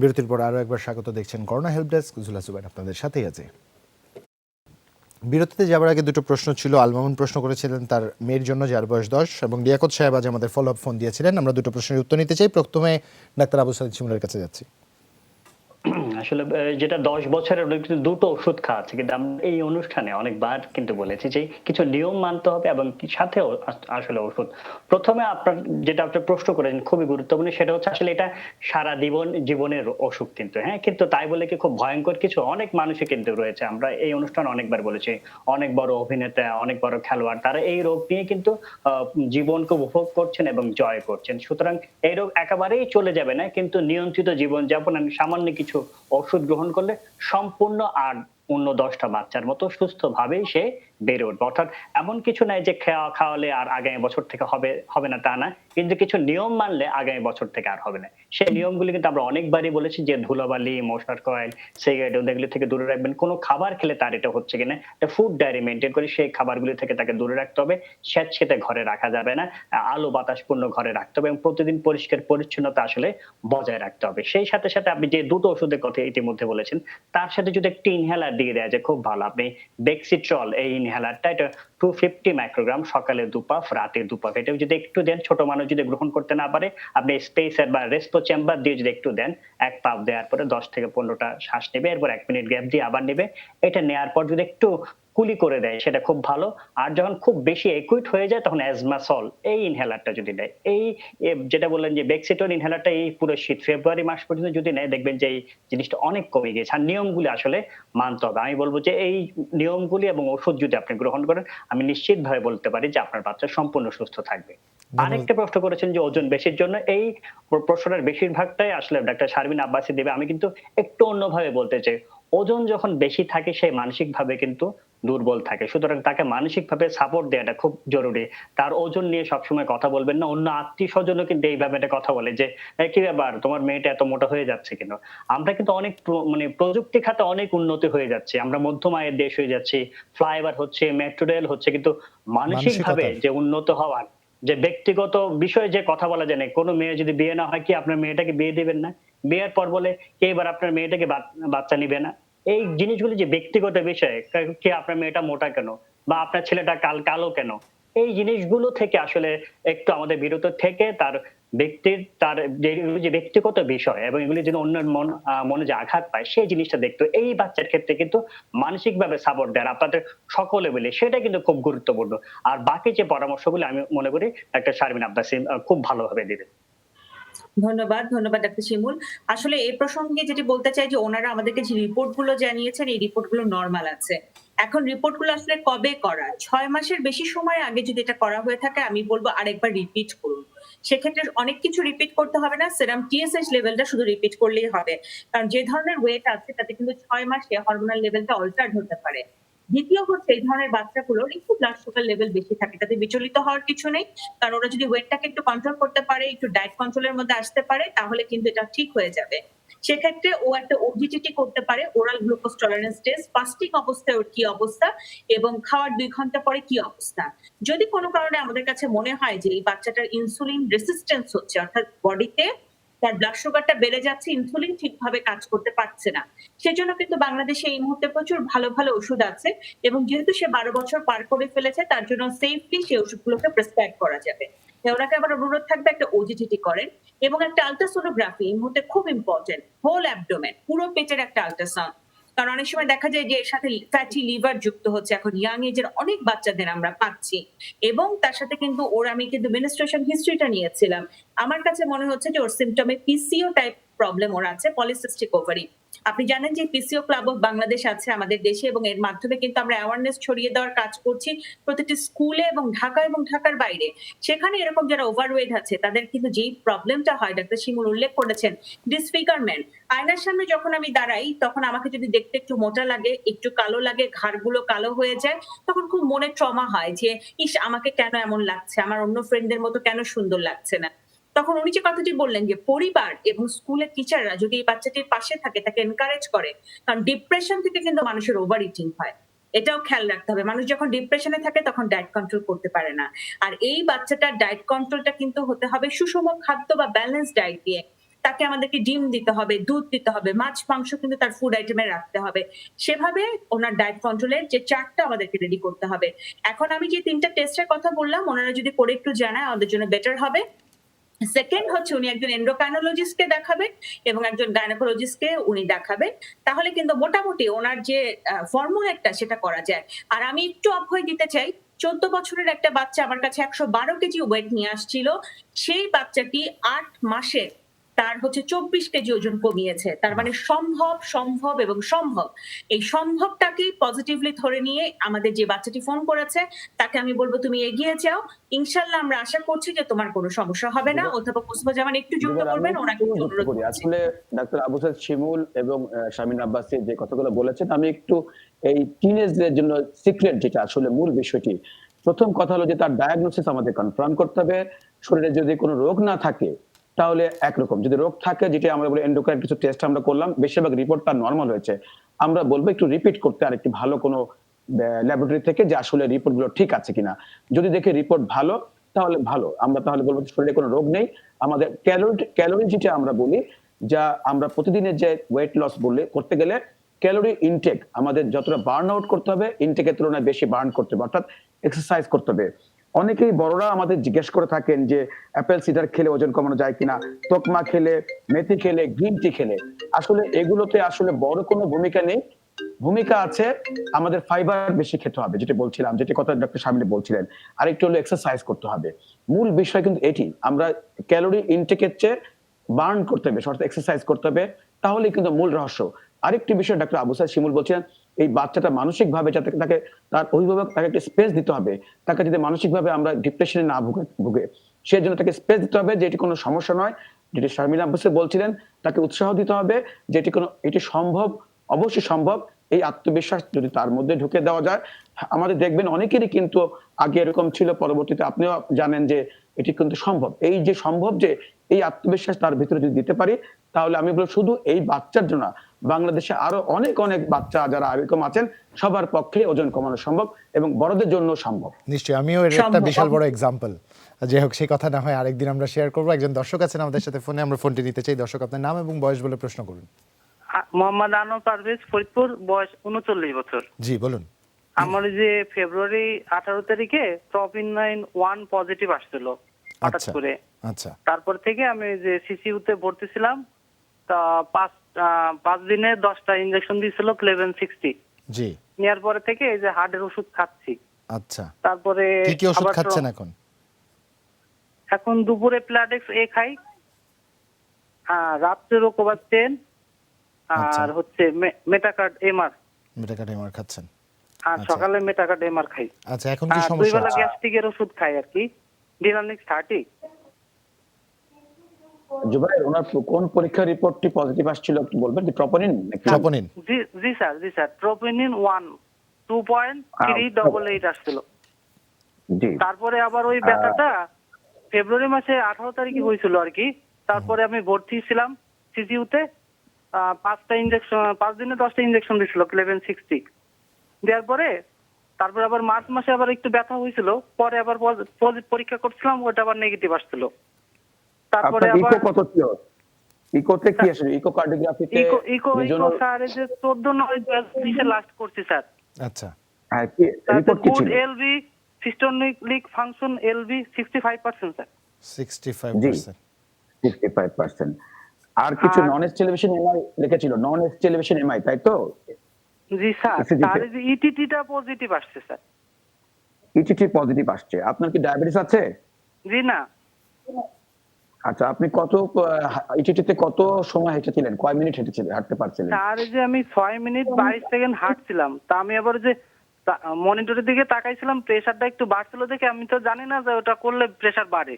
[SPEAKER 1] বিরতির পর আরও একবার স্বাগত। দেখছেন করোনা হেল্প ডেস্ক, জুলা সুবাইর আপনাদের সাথেই আছে। বিরতিতে যাবার আগে দুটো প্রশ্ন ছিল। আলমামুন প্রশ্ন করেছিলেন তার মেয়ের জন্য, যার বয়স 10, এবং লিয়াকত সাহেব আজ আমাদের ফলো আপ ফোন দিয়েছিলেন। আমরা দুটো প্রশ্নের উত্তর নিতে চাই। প্রথমে ডাক্তার আবু সাইদ শিমুলের কাছে যাচ্ছি।
[SPEAKER 5] আসলে যেটা 10 বছরের কিন্তু দুটো ওষুধ খাওয়াচ্ছে, কিন্তু আমরা এই অনুষ্ঠানে অনেকবার কিন্তু বলেছি যে কিছু নিয়ম মানতে হবে এবং সাথে আসলে ওষুধ। প্রথমে আপনার যেটা আপনি প্রশ্ন করেছেন খুবই গুরুত্বপূর্ণ, সেটা হচ্ছে আসলে এটা সারা জীবনের অসুখ কিন্তু, হ্যাঁ, কিন্তু তাই বলে কি খুব ভয়ঙ্কর কিছু? অনেক মানুষই কিন্তু রয়েছে, আমরা এই অনুষ্ঠানে অনেকবার বলেছি, অনেক বড় অভিনেতা, অনেক বড় খেলোয়াড়, তারা এই রোগ নিয়ে কিন্তু জীবনকে উপভোগ করছেন এবং জয় করছেন। সুতরাং এই রোগ একেবারেই চলে যাবে না, কিন্তু নিয়ন্ত্রিত জীবনযাপন, সামান্য কিছু ওষুধ গ্রহণ করলে সম্পূর্ণ আর অন্য 10টা বাচ্চার মতো সুস্থভাবেই সে বেড়ে উঠবে। অর্থাৎ এমন কিছু নাই যে খাওয়ালে আর আগামী বছর থেকে হবে না তা না। কিন্তু কিছু নিয়ম মানলে আগামী বছর থেকে আর হবে না। সেই নিয়মগুলি কিন্তু আমরা অনেকবারই বলেছি যে ধুলাবালি, মশার কয়েল, সিগারেট এগুলো থেকে দূরে রাখবেন। কোন খাবার খেলে তার এটা হচ্ছে কিনা একটা ফুড ডায়েরি মেইনটেইন করে সেই খাবারগুলি থেকে তাকে দূরে রাখতে হবে। স্যাঁতসেঁতে ঘরে রাখা যাবে না। আলো বাতাসপূর্ণ ঘরে রাখতে হবে এবং প্রতিদিন পরিষ্কার পরিচ্ছন্নতা আসলে বজায় রাখতে হবে। সেই সাথে, সাথে আপনি যে 2 টো ওষুধের কথা ইতিমধ্যে বলেছেন, তার সাথে যদি একটি ইনহেলার দিয়ে দেয়া যায় খুব ভালো। আপনি বেক্সিট্রল এই ইনহেলারটা এটা 250 মাইক্রোগ্রাম সকালে 2 পাফ, রাতে 2 পাফ। এটা যদি একটু দেন, ছোট মানুষ যদি গ্রহণ করতে না পারে, আপনি স্পেসার বা রেসপো চেম্বার দিয়ে যদি একটু দেন, 1 পাফ দেওয়ার পরে 10 থেকে 15টা শ্বাস নেবে, এরপর 1 মিনিট গ্যাপ দিয়ে আবার নেবে। এটা নেয়ার পর যদি একটু কুলি করে দেয় সেটা খুব ভালো। আর যখন খুব বেশি একুইট হয়ে যায় তখন অ্যাজমাসল এই ইনহেলারটা যদি দেয়, যেটা বললেন যে বেক্সিটন ইনহেলারটা এই পুরো শীত ফেব্রুয়ারি মাস পর্যন্ত যদি নেয় দেখবেন যে এই জিনিসটা অনেক কমে গেছে। আর নিয়মগুলি আসলে মানতে হবে। আমি বলব যে এই নিয়মগুলি এবং ওষুধ যদি আপনি গ্রহণ করেন, আমি নিশ্চিতভাবে বলতে পারি যে আপনার বাচ্চা সম্পূর্ণ সুস্থ থাকবে। আরেকটা প্রশ্ন করেছেন যে ওজন বেশির জন্য, এই প্রশ্নটার বেশিরভাগটাই আসলে ডাক্তার শারমিন আব্বাসী দেবে। আমি কিন্তু একটু অন্যভাবে বলতে চাই। ওজন যখন বেশি থাকে সে মানসিকভাবে কিন্তু দুর্বল থাকে। সুতরাং তাকে মানসিকভাবে সাপোর্ট দেওয়াটা খুব জরুরি। তার ওজন নিয়ে সবসময় কথা বলবেন না। অন্য আত্মীয়স্বজনও কিন্তু এই ব্যাপারে কথা বলে যে, কি ব্যাপার তোমার মেয়েটা এত মোটা হয়ে যাচ্ছে কেন?" আমরা কিন্তু অনেক মানে প্রযুক্তি খাতে অনেক উন্নতি হয়ে যাচ্ছে। আমরা মধ্যম আয়ের দেশ হয়ে যাচ্ছি। ফ্লাইওভার হচ্ছে, মেট্রো রেল হচ্ছে, কিন্তু মানসিকভাবে
[SPEAKER 1] মানসিকতার
[SPEAKER 5] যে উন্নত হওয়ার যে ব্যক্তিগত বিষয়ে যে কথা বলা যায় না, কোনো মেয়ে যদি বিয়ে না হয় কি আপনার মেয়েটাকে বিয়ে দিবেন না? বিয়ের পর বলে কে এবার আপনার মেয়েটাকে বাচ্চা নিবে না? এই জিনিসগুলি যে ব্যক্তিগত বিষয়, কে আপনার মেয়েটা মোটা কেন? বা আপনার ছেলেটা কালো কেন? এই জিনিসগুলো থেকে আসলে একটু আমাদের বিরত থেকে তার যে ব্যক্তিগত বিষয় এবং এগুলি যেন অন্যের মনে যে আঘাত পায় সেই জিনিসটা দেখতে হবে। এই বাচ্চার ক্ষেত্রে কিন্তু মানসিকভাবে সাপোর্ট দেন আপনাদের সকলে মিলে, সেটা কিন্তু খুব গুরুত্বপূর্ণ। আর বাকি যে পরামর্শগুলো আমি মনে করি ডাক্তার শারমিন আব্বাসী খুব ভালোভাবে দিবেন।
[SPEAKER 2] ধন্যবাদ, ধন্যবাদ ডাক্তার শিমুল। আসলে এই প্রসঙ্গে যেটি বলতে চাই যে ওনারা আমাদেরকে যে রিপোর্ট গুলো জানিয়েছেন এই রিপোর্ট গুলো নরমাল আছে। এখন রিপোর্ট গুলো আসলে কবে করা? 6 মাসের বেশি সময় আগে যদি এটা করা হয়ে থাকে আমি বলবো আরেকবার রিপিট করুন। সেক্ষেত্রে অনেক কিছু রিপিট করতে হবে না, সেরাম TSH লেভেলটা শুধু রিপিট করলেই হবে। কারণ যে ধরনের ওয়েট আছে তাতে কিন্তু 6 মাসে হরমোনাল লেভেলটা অল্টার্ড হতে পারে। দ্বিতীয় হচ্ছে এই ধরনের বাচ্চাগুলোর একটু ব্লাড সুগার লেভেল বেশি থাকে, তাতে বিচলিত হওয়ার কিছু নেই। কারণ ওরা যদি ওয়েটটাকে একটু কন্ট্রোল করতে পারে, একটু ডায়েট কন্ট্রোলের মধ্যে আসতে পারে তাহলে কিন্তু এটা ঠিক হয়ে যাবে। সেক্ষেত্রে ও একটা OGTT করতে পারে, oral glucose tolerance test, fasting অবস্থায় ওর কি অবস্থা এবং খাওয়ার 2 ঘন্টা পরে কি অবস্থা। যদি কোনো কারণে আমাদের কাছে মনে হয় যে এই বাচ্চাটার ইনসুলিন রেসিস্টেন্স হচ্ছে, অর্থাৎ বডিতে তার ব্লাড সুগারটা বেড়ে যাচ্ছে, ইনসুলিন ঠিকভাবে কাজ করতে পারছে না, সেজন্য কিন্তু বাংলাদেশে এই মুহূর্তে প্রচুর ভালো ভালো ওষুধ আছে এবং যেহেতু সে 12 বছর পার করে ফেলেছে তার জন্য সেফলি সেই ওষুধগুলোকে প্রেসক্রাইব করা যাবে। ওনাকে আবার অনুরোধ থাকবে একটা OGTT করেন এবং একটা আলট্রাসোনোগ্রাফি এই মুহূর্তে খুব ইম্পর্টেন্ট, হোল অ্যাবডোমেন পুরো পেটের একটা আলট্রাসাউন্ড। কারণ অনেক সময় দেখা যায় যে এর সাথে ফ্যাটি লিভার যুক্ত হচ্ছে, এখন ইয়াং এজের অনেক বাচ্চাদের আমরা পাচ্ছি এবং তার সাথে কিন্তু আমি কিন্তু মেনস্ট্রুয়েশন হিস্ট্রিটা নিয়েছিলাম। আমার কাছে মনে হচ্ছে যে ওর সিম্পটমে PCO টাইপ প্রবলেম ওর আছে, পলিসিস্টিক ওভারি। আপনি জানেন যে PCO ক্লাব অফ বাংলাদেশ আছে আমাদের দেশে এবং এর মাধ্যমে কিন্তু আমরা অ্যাওয়ারনেস ছড়িয়ে দেওয়ার কাজ করছি প্রতিটি স্কুলে এবং ঢাকা এবং ঢাকার বাইরে। সেখানে এরকম যারা ওভারওয়েট আছে তাদের কিন্তু যেই প্রবলেমটা হয় ডাক্তার শিমুল উল্লেখ করেছেন, ডিসফিগারমেন্ট। আয়নার সামনে যখন আমি দাঁড়াই তখন আমাকে যদি দেখতে একটু মোটা লাগে, একটু কালো লাগে, ঘাড়গুলো কালো হয়ে যায়, তখন খুব মনে ট্রমা হয় যে ইস আমাকে কেন এমন লাগছে, আমার অন্য ফ্রেন্ডদের মতো কেন সুন্দর লাগছে না। তখন উনি যে কথাটি বললেন যে পরিবার এবং স্কুলের টিচাররা যদি এই বাচ্চাটির পাশে থাকে, তাকে এনকারেজ করে, কারণ ডিপ্রেশন থেকে কিন্তু মানুষের ওভার ইটিং হয়, এটাও খেয়াল রাখতে হবে। মানুষ যখন ডিপ্রেশনে থাকে তখন ডায়েট কন্ট্রোল করতে পারে না। আর এই বাচ্চাটার ডায়েট কন্ট্রোলটা কিন্তু হতে হবে সুষম খাদ্য বা ব্যালেন্স ডায়েট দিয়ে। তাকে আমাদেরকে ডিম দিতে হবে, দুধ দিতে হবে, মাছ মাংস কিন্তু তার ফুড আইটেমে রাখতে হবে। সেভাবে ওনার ডায়েট কন্ট্রোলের যে চার্টটা আমাদেরকে রেডি করতে হবে। এখন আমি যে 3টা টেস্টের কথা বললাম ওনারা যদি করে একটু জানায় আমাদের জন্য বেটার হবে। সেকেন্ড হচ্ছে উনি একজন এন্ডোক্রাইনোলজিস্টকে দেখাবেন এবং একজন গাইনোকোলজিস্টকে উনি দেখাবেন, তাহলে কিন্তু মোটামুটি ওনার যে ফর্মুলাটা সেটা করা যায়। আর আমি একটু অভয় দিতে চাই, 14 বছরের একটা বাচ্চা আমার কাছে 112 কেজি ওয়েট নিয়ে আসছিল, সেই বাচ্চাটি 8 মাসে তার হচ্ছে 24 কেজি ওজন কমিয়েছে। তার মানে সম্ভব, সম্ভব এবং সম্ভব। এই সম্ভবটাকেই পজিটিভলি ধরে নিয়ে আমাদের যে বাচ্চাটি ফোন করেছে তাকে আমি বলব তুমি এগিয়ে যাও। ইনশাআল্লাহ আমরা আশা করছি যে তোমার কোনো সমস্যা হবে না। অধ্যাপক মোস্তফা একটু যুক্ত
[SPEAKER 4] জুবাইর, আমি
[SPEAKER 2] করবেন, ওনাকে
[SPEAKER 4] একটু
[SPEAKER 2] একটু
[SPEAKER 4] যুক্ত
[SPEAKER 2] অনুরোধ
[SPEAKER 4] করি।
[SPEAKER 2] করছি।
[SPEAKER 4] আসলে ডাক্তার আবু সাইদ শিমুল এবং শামীম আব্বাসী যে কথাগুলো বলেছেন, আমি একটু এই টিনেজদের জন্য সিক্রেট যেটা আসলে মূল বিষয়টি, প্রথম কথা হলো যে তার ডায়াগনোসিস আমাদের কনফার্ম করতে হবে। শরীরে যদি কোনো রোগ না থাকে তাহলে একরকম, যদি রোগ থাকে যেটা আমরা বলি এন্ডোক্রাইন কিছু টেস্ট আমরা করলাম, বেশিরভাগ রিপোর্ট তার নরমাল হয়েছে, আমরা বলবো একটু রিপিট করতে আরেকটি ভালো কোনো ল্যাবরেটরি থেকে যে আসলে রিপোর্ট গুলো ঠিক আছে কিনা। যদি দেখে রিপোর্ট ভালো তাহলে ভালো, আমরা তাহলে বলবো যে শরীরে কোনো রোগ নেই। আমাদের ক্যালোরি যেটা আমরা বলি, যা আমরা প্রতিদিনের যে ওয়েট লস বললে করতে গেলে ক্যালোরি ইনটেক আমাদের যতটা বার্ন আউট করতে হবে ইনটেকের তুলনায় বেশি বার্ন করতে হবে, অর্থাৎ এক্সারসাইজ করতে হবে। অনেকেই বড়রা আমাদের জিজ্ঞেস করে থাকেন যে অ্যাপেল সিডার খেলে ওজন কমানো যায় কিনা, তোকমা খেলে, মেথি খেলে, গ্রিন টি খেলে। আসলে এগুলোতে আসলে বড় কোনো ভূমিকা নেই। ভূমিকা আছে আমাদের ফাইবার বেশি খেতে হবে, যেটা বলছিলাম, যেটা কথা ডক্টর শামিল বলছিলেন। আরেকটু হলো এক্সারসাইজ করতে হবে। মূল বিষয় কিন্তু এটি, আমরা ক্যালোরি ইনটেকের চেয়ে বার্ন করতে হবে, অর্থাৎ এক্সারসাইজ করতে হবে, তাহলেই কিন্তু মূল রহস্য। আরেকটি বিষয় ডক্টর আবু সাইদ শিমুল বলছিলেন, এই বাচ্চাটা মানসিকভাবে যাতে তাকে তার অভিভাবক তাকে একটা স্পেস দিতে হবে, তাকে যদি মানসিকভাবে আমরা ডিপ্রেশনে না ভুগে সেই জন্য তাকে স্পেস দিতে হবে যে এটি কোনো সমস্যা নয়, যেটি শারমিন আব্বাসী বলছিলেন, তাকে উৎসাহ দিতে হবে যে এটি সম্ভব, অবশ্যই সম্ভব। এই আত্মবিশ্বাস যদি তার মধ্যে ঢুকে দেওয়া যায়, আমাদের দেখবেন অনেকেরই কিন্তু আগে এরকম ছিল, পরবর্তীতে আপনিও জানেন যে এটি কিন্তু সম্ভব। এই যে সম্ভব, যে এই আত্মবিশ্বাস তার ভিতরে যদি দিতে পারি, তাহলে আমি বলবো শুধু এই বাচ্চার জন্য না, বাংলাদেশে আরো অনেক অনেক বাচ্চা যারা এরকম আছেন সবার পক্ষে ওজন কমানো সম্ভব এবং বড়দের জন্য সম্ভব।
[SPEAKER 1] নিশ্চয়ই, আমিও এর একটা বিশাল বড় এক্সাম্পল। যাই হোক, সেই কথা না হয় আরেকদিন আমরা শেয়ার করবো। একজন দর্শক আছেন আমাদের সাথে ফোনে, আমরা ফোনটি নিতে চাই। দর্শক, আপনার নাম এবং বয়স বলে প্রশ্ন করুন।
[SPEAKER 6] মোহাম্মদ আনোয়ার পারভেজ, ফরিদপুর, বয়স 39 বছর।
[SPEAKER 1] জি বলুন।
[SPEAKER 6] আমার যে ফেব্রুয়ারি 18 তারিখে ট্রপিন-9 পজিটিভ আসছিল হঠাৎ
[SPEAKER 1] আচ্ছা
[SPEAKER 6] করে।
[SPEAKER 1] আচ্ছা
[SPEAKER 6] তারপর থেকে আমি যে সিসিইউতে ভর্তি ছিলাম, তা 5 দিনে 10টা ইনজেকশন দিয়েছিল ক্লেভেন 60।
[SPEAKER 1] জি।
[SPEAKER 6] নেওয়ার পরে থেকে এই যে হার্টের ওষুধ খাচ্ছি।
[SPEAKER 1] আচ্ছা,
[SPEAKER 6] তারপরে
[SPEAKER 1] কি কি ওষুধ খাচ্ছেন এখন?
[SPEAKER 6] এখন দুপুরে প্লাডেক্স এ খাই, রাত্রে রোকোভাস 10,
[SPEAKER 1] আচ্ছা।
[SPEAKER 6] আর হচ্ছে মেটাকার্ড এমআর,
[SPEAKER 1] খাচ্ছেন।
[SPEAKER 6] আর
[SPEAKER 1] আচ্ছা।
[SPEAKER 6] সকালে মেটাকার্ড এমআর খাই।
[SPEAKER 1] আচ্ছা, এখন কি
[SPEAKER 6] দুই
[SPEAKER 1] সমস্যা
[SPEAKER 6] বেলা
[SPEAKER 1] হচ্ছে?
[SPEAKER 6] গ্যাস্ট্রিকের ওষুধ খাই আর কি, ডিনালিক্স 30।
[SPEAKER 4] জুবাইর, ওনার কোন পরীক্ষার রিপোর্টটি পজিটিভ আসছিল একটু বলবেন? কি ট্রপোনিন নাকি?
[SPEAKER 1] ট্রপোনিন।
[SPEAKER 6] জি স্যার ট্রোপোনিন 2.388 আসছিল।
[SPEAKER 4] জি।
[SPEAKER 6] তারপরে আবার ওই ব্যথাটা ফেব্রুয়ারি মাসে 18 তারিখে হয়েছিল আর কি। তারপরে আমি ভর্তি ছিলাম সিসিইউতে, 5টা ইনজেকশন, 5 দিনে 10টা ইনজেকশন দিছিল ক্লেভেন 60 দেওয়ার পরে। তারপর আবার মার্চ মাসে আবার একটু ব্যথা হয়েছিল, পরে আবার পরীক্ষা করছিলাম, ওটা আবার নেগেটিভ আসছিল। তারপরে
[SPEAKER 4] আপনার
[SPEAKER 6] আবার
[SPEAKER 4] ইকো কত ছিল? ইকোতে কি আসলে ইকোকার্ডিওগ্রাফিতে
[SPEAKER 6] ইকো স্যার এই যে 14/9/2020 লাস্ট করছি স্যার।
[SPEAKER 1] আচ্ছা,
[SPEAKER 4] হ্যাঁ, কি রিপোর্ট কি
[SPEAKER 6] গুড
[SPEAKER 4] ছিল?
[SPEAKER 6] LV systolic function LV 65% sir.
[SPEAKER 1] 65%।
[SPEAKER 4] 65%। আর কিছু নন টেলিভিশন এমআই লিখেছিল, নন টেলিভিশন এমআই, তাই তো?
[SPEAKER 6] জি স্যার,
[SPEAKER 4] ECG
[SPEAKER 6] তার এই যে ইটিটিটা পজিটিভ আসছে স্যার।
[SPEAKER 4] ইটিটি পজিটিভ আসছে। আপনার কি ডায়াবেটিস আছে?
[SPEAKER 6] জি না।
[SPEAKER 4] আচ্ছা, আপনি কত ইটিটিতে কত সময় হেঁটেছিলেন, কয় মিনিট হেঁটেছিলেন, হাঁটতে পারছিলেন?
[SPEAKER 6] স্যার এই যে আমি 6 মিনিট 22 সেকেন্ড হাঁটছিলাম, তা আমি আবার যে মনিটরের দিকে তাকাইছিলাম, প্রেসারটা একটু বাড়ছিল দেখে, আমি তো জানি না যে ওটা করলে প্রেসার বাড়ে,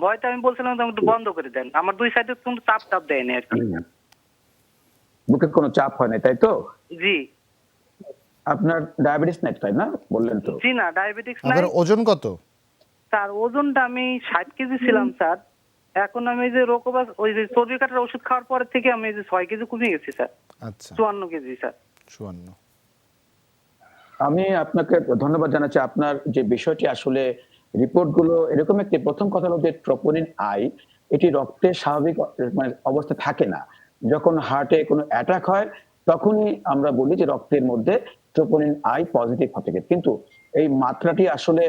[SPEAKER 6] ভয়তে আমি বলছিলাম যে একটু বন্ধ করে দেন। আমার দুই সাইডে কোনো চাপ দেয়নি আর কি।
[SPEAKER 4] বুকে কোনো চাপ হয় না, তাই তো?
[SPEAKER 6] জি।
[SPEAKER 4] আপনার ডায়াবেটিস নাই, তাই না বললেন তো?
[SPEAKER 6] জি না, ডায়াবেটিস নাই।
[SPEAKER 1] আপনার ওজন কত?
[SPEAKER 6] স্যার ওজনটা আমি 60 কেজি ছিলাম স্যার। এখন আমি যে রোকোভাস ওই যে চর্বি কাটার ওষুধ খাওয়ার পর থেকে আমি যে 6 কেজি কমে গেছি স্যার।
[SPEAKER 1] আচ্ছা,
[SPEAKER 6] 54 কেজি স্যার।
[SPEAKER 1] 54।
[SPEAKER 4] আমি আপনাকে ধন্যবাদ জানাচ্ছি। আপনার যে বিষয়টি আসলে রিপোর্ট গুলো এরকম একটি, প্রথম কথা হলো যে ট্রপোনিন আই এটি রক্তে স্বাভাবিক মানে অবস্থা থাকে না। যখন হার্টে কোনো অ্যাটাক হয় তখনই আমরা বলি যে রক্তের মধ্যে ট্রপোনিন আই পজিটিভ হতে গেছে, কিন্তু এই মাত্রাটি আসলে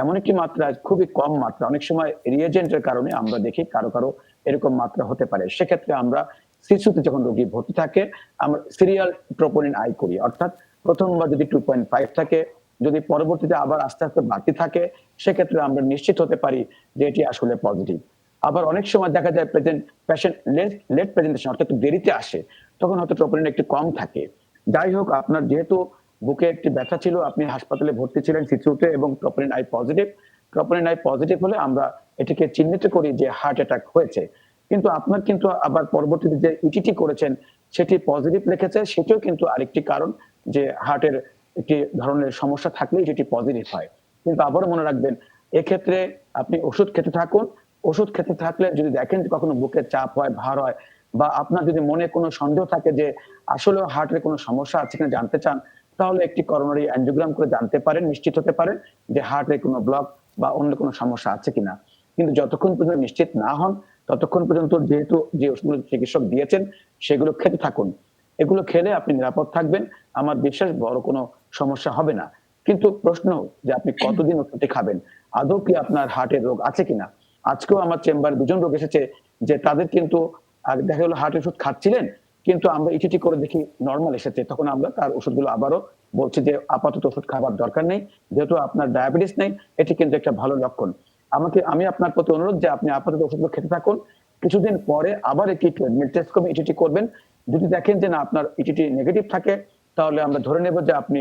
[SPEAKER 4] এমন একটি মাত্রা, খুবই কম মাত্রা। অনেক সময় রিয়েজেন্টের কারণে আমরা দেখি কারো কারো এরকম মাত্রা হতে পারে। সেক্ষেত্রে আমরা শিশুতে যখন রোগী ভর্তি থাকে আমরা সিরিয়াল ট্রপোনিন আই করি, অর্থাৎ প্রথমবার যদি 2.5 থাকে, যদি পরবর্তীতে আবার আস্তে আস্তে বাড়তে থাকে, সেক্ষেত্রে আমরা নিশ্চিত হতে পারি যে এটি আসলে পজিটিভ। আবার অনেক সময় দেখা যায় পেশেন্ট লেট প্রেজেন্টেশন, অর্থাৎ একটু দেরিতে আসে, তখন হয়তো ট্রোপোনিন একটু কম থাকে। যাই হোক, আপনার যেহেতু বুকে একটি ব্যথা ছিল, আপনি হাসপাতালে ভর্তি ছিলেন সিসিউতে এবং troponin I positive. Troponin I positive হলে আমরা এটিকে চিহ্নিত করি যে হার্ট অ্যাটাক হয়েছে। কিন্তু আপনার কিন্তু আবার পরবর্তীতে যে ইটিটি করেছেন সেটি পজিটিভ লিখেছে, সেটিও কিন্তু আরেকটি কারণ যে হার্টের একটি ধরনের সমস্যা থাকলে এটি পজিটিভ হয়। কিন্তু আবারও মনে রাখবেন, এক্ষেত্রে আপনি ওষুধ খেতে থাকুন। ওষুধ খেতে থাকলে যদি দেখেন যে কখনো বুকের চাপ হয়, ভার হয়, বা আপনার যদি মনে কোনো সন্দেহ থাকে যে আসলেও হার্টের কোনো সমস্যা আছে কিনা জানতে চান, তাহলে একটি করোনারি অ্যাঞ্জিওগ্রাম করে জানতে পারেন, নিশ্চিত হতে পারেন যে হার্টের কোনো ব্লক বা অন্য কোনো সমস্যা আছে কিনা। কিন্তু যতক্ষণ পর্যন্ত নিশ্চিত না হন, ততক্ষণ পর্যন্ত যেহেতু যে ওষুধগুলো চিকিৎসক দিয়েছেন সেগুলো খেতে থাকুন। এগুলো খেলে আপনি নিরাপদ থাকবেন। আমার বিশ্বাস বড় কোনো সমস্যা হবে না। কিন্তু প্রশ্ন যে আপনি কতদিন ওষুধটি খাবেন? আদৌ কি আপনার হার্টের রোগ আছে কিনা? আজকেও আমার চেম্বারে ২ জন রোগ এসেছে যে তাদের কিন্তু দেখা গেল হার্টের ওষুধ খাচ্ছিলেন, কিন্তু আমরা ইটিটি করে দেখি নরমাল এসেছে। তখন আমরা তার ওষুধগুলো আবারও বলছি যে আপাতত ওষুধ খাবার দরকার নেই। যেহেতু আপনার ডায়াবেটিস নেই, এটি কিন্তু একটা ভালো লক্ষণ। আমি আপনার প্রতি অনুরোধ যে আপনি আপাতত ওষুধগুলো খেতে থাকুন। কিছুদিন পরে আবার একটি ট্রেডমিল টেস্ট করবেন, ইটিটি করবেন। যদি দেখেন যে না আপনার ইটিটি নেগেটিভ থাকে, তাহলে আমরা ধরে নেব যে আপনি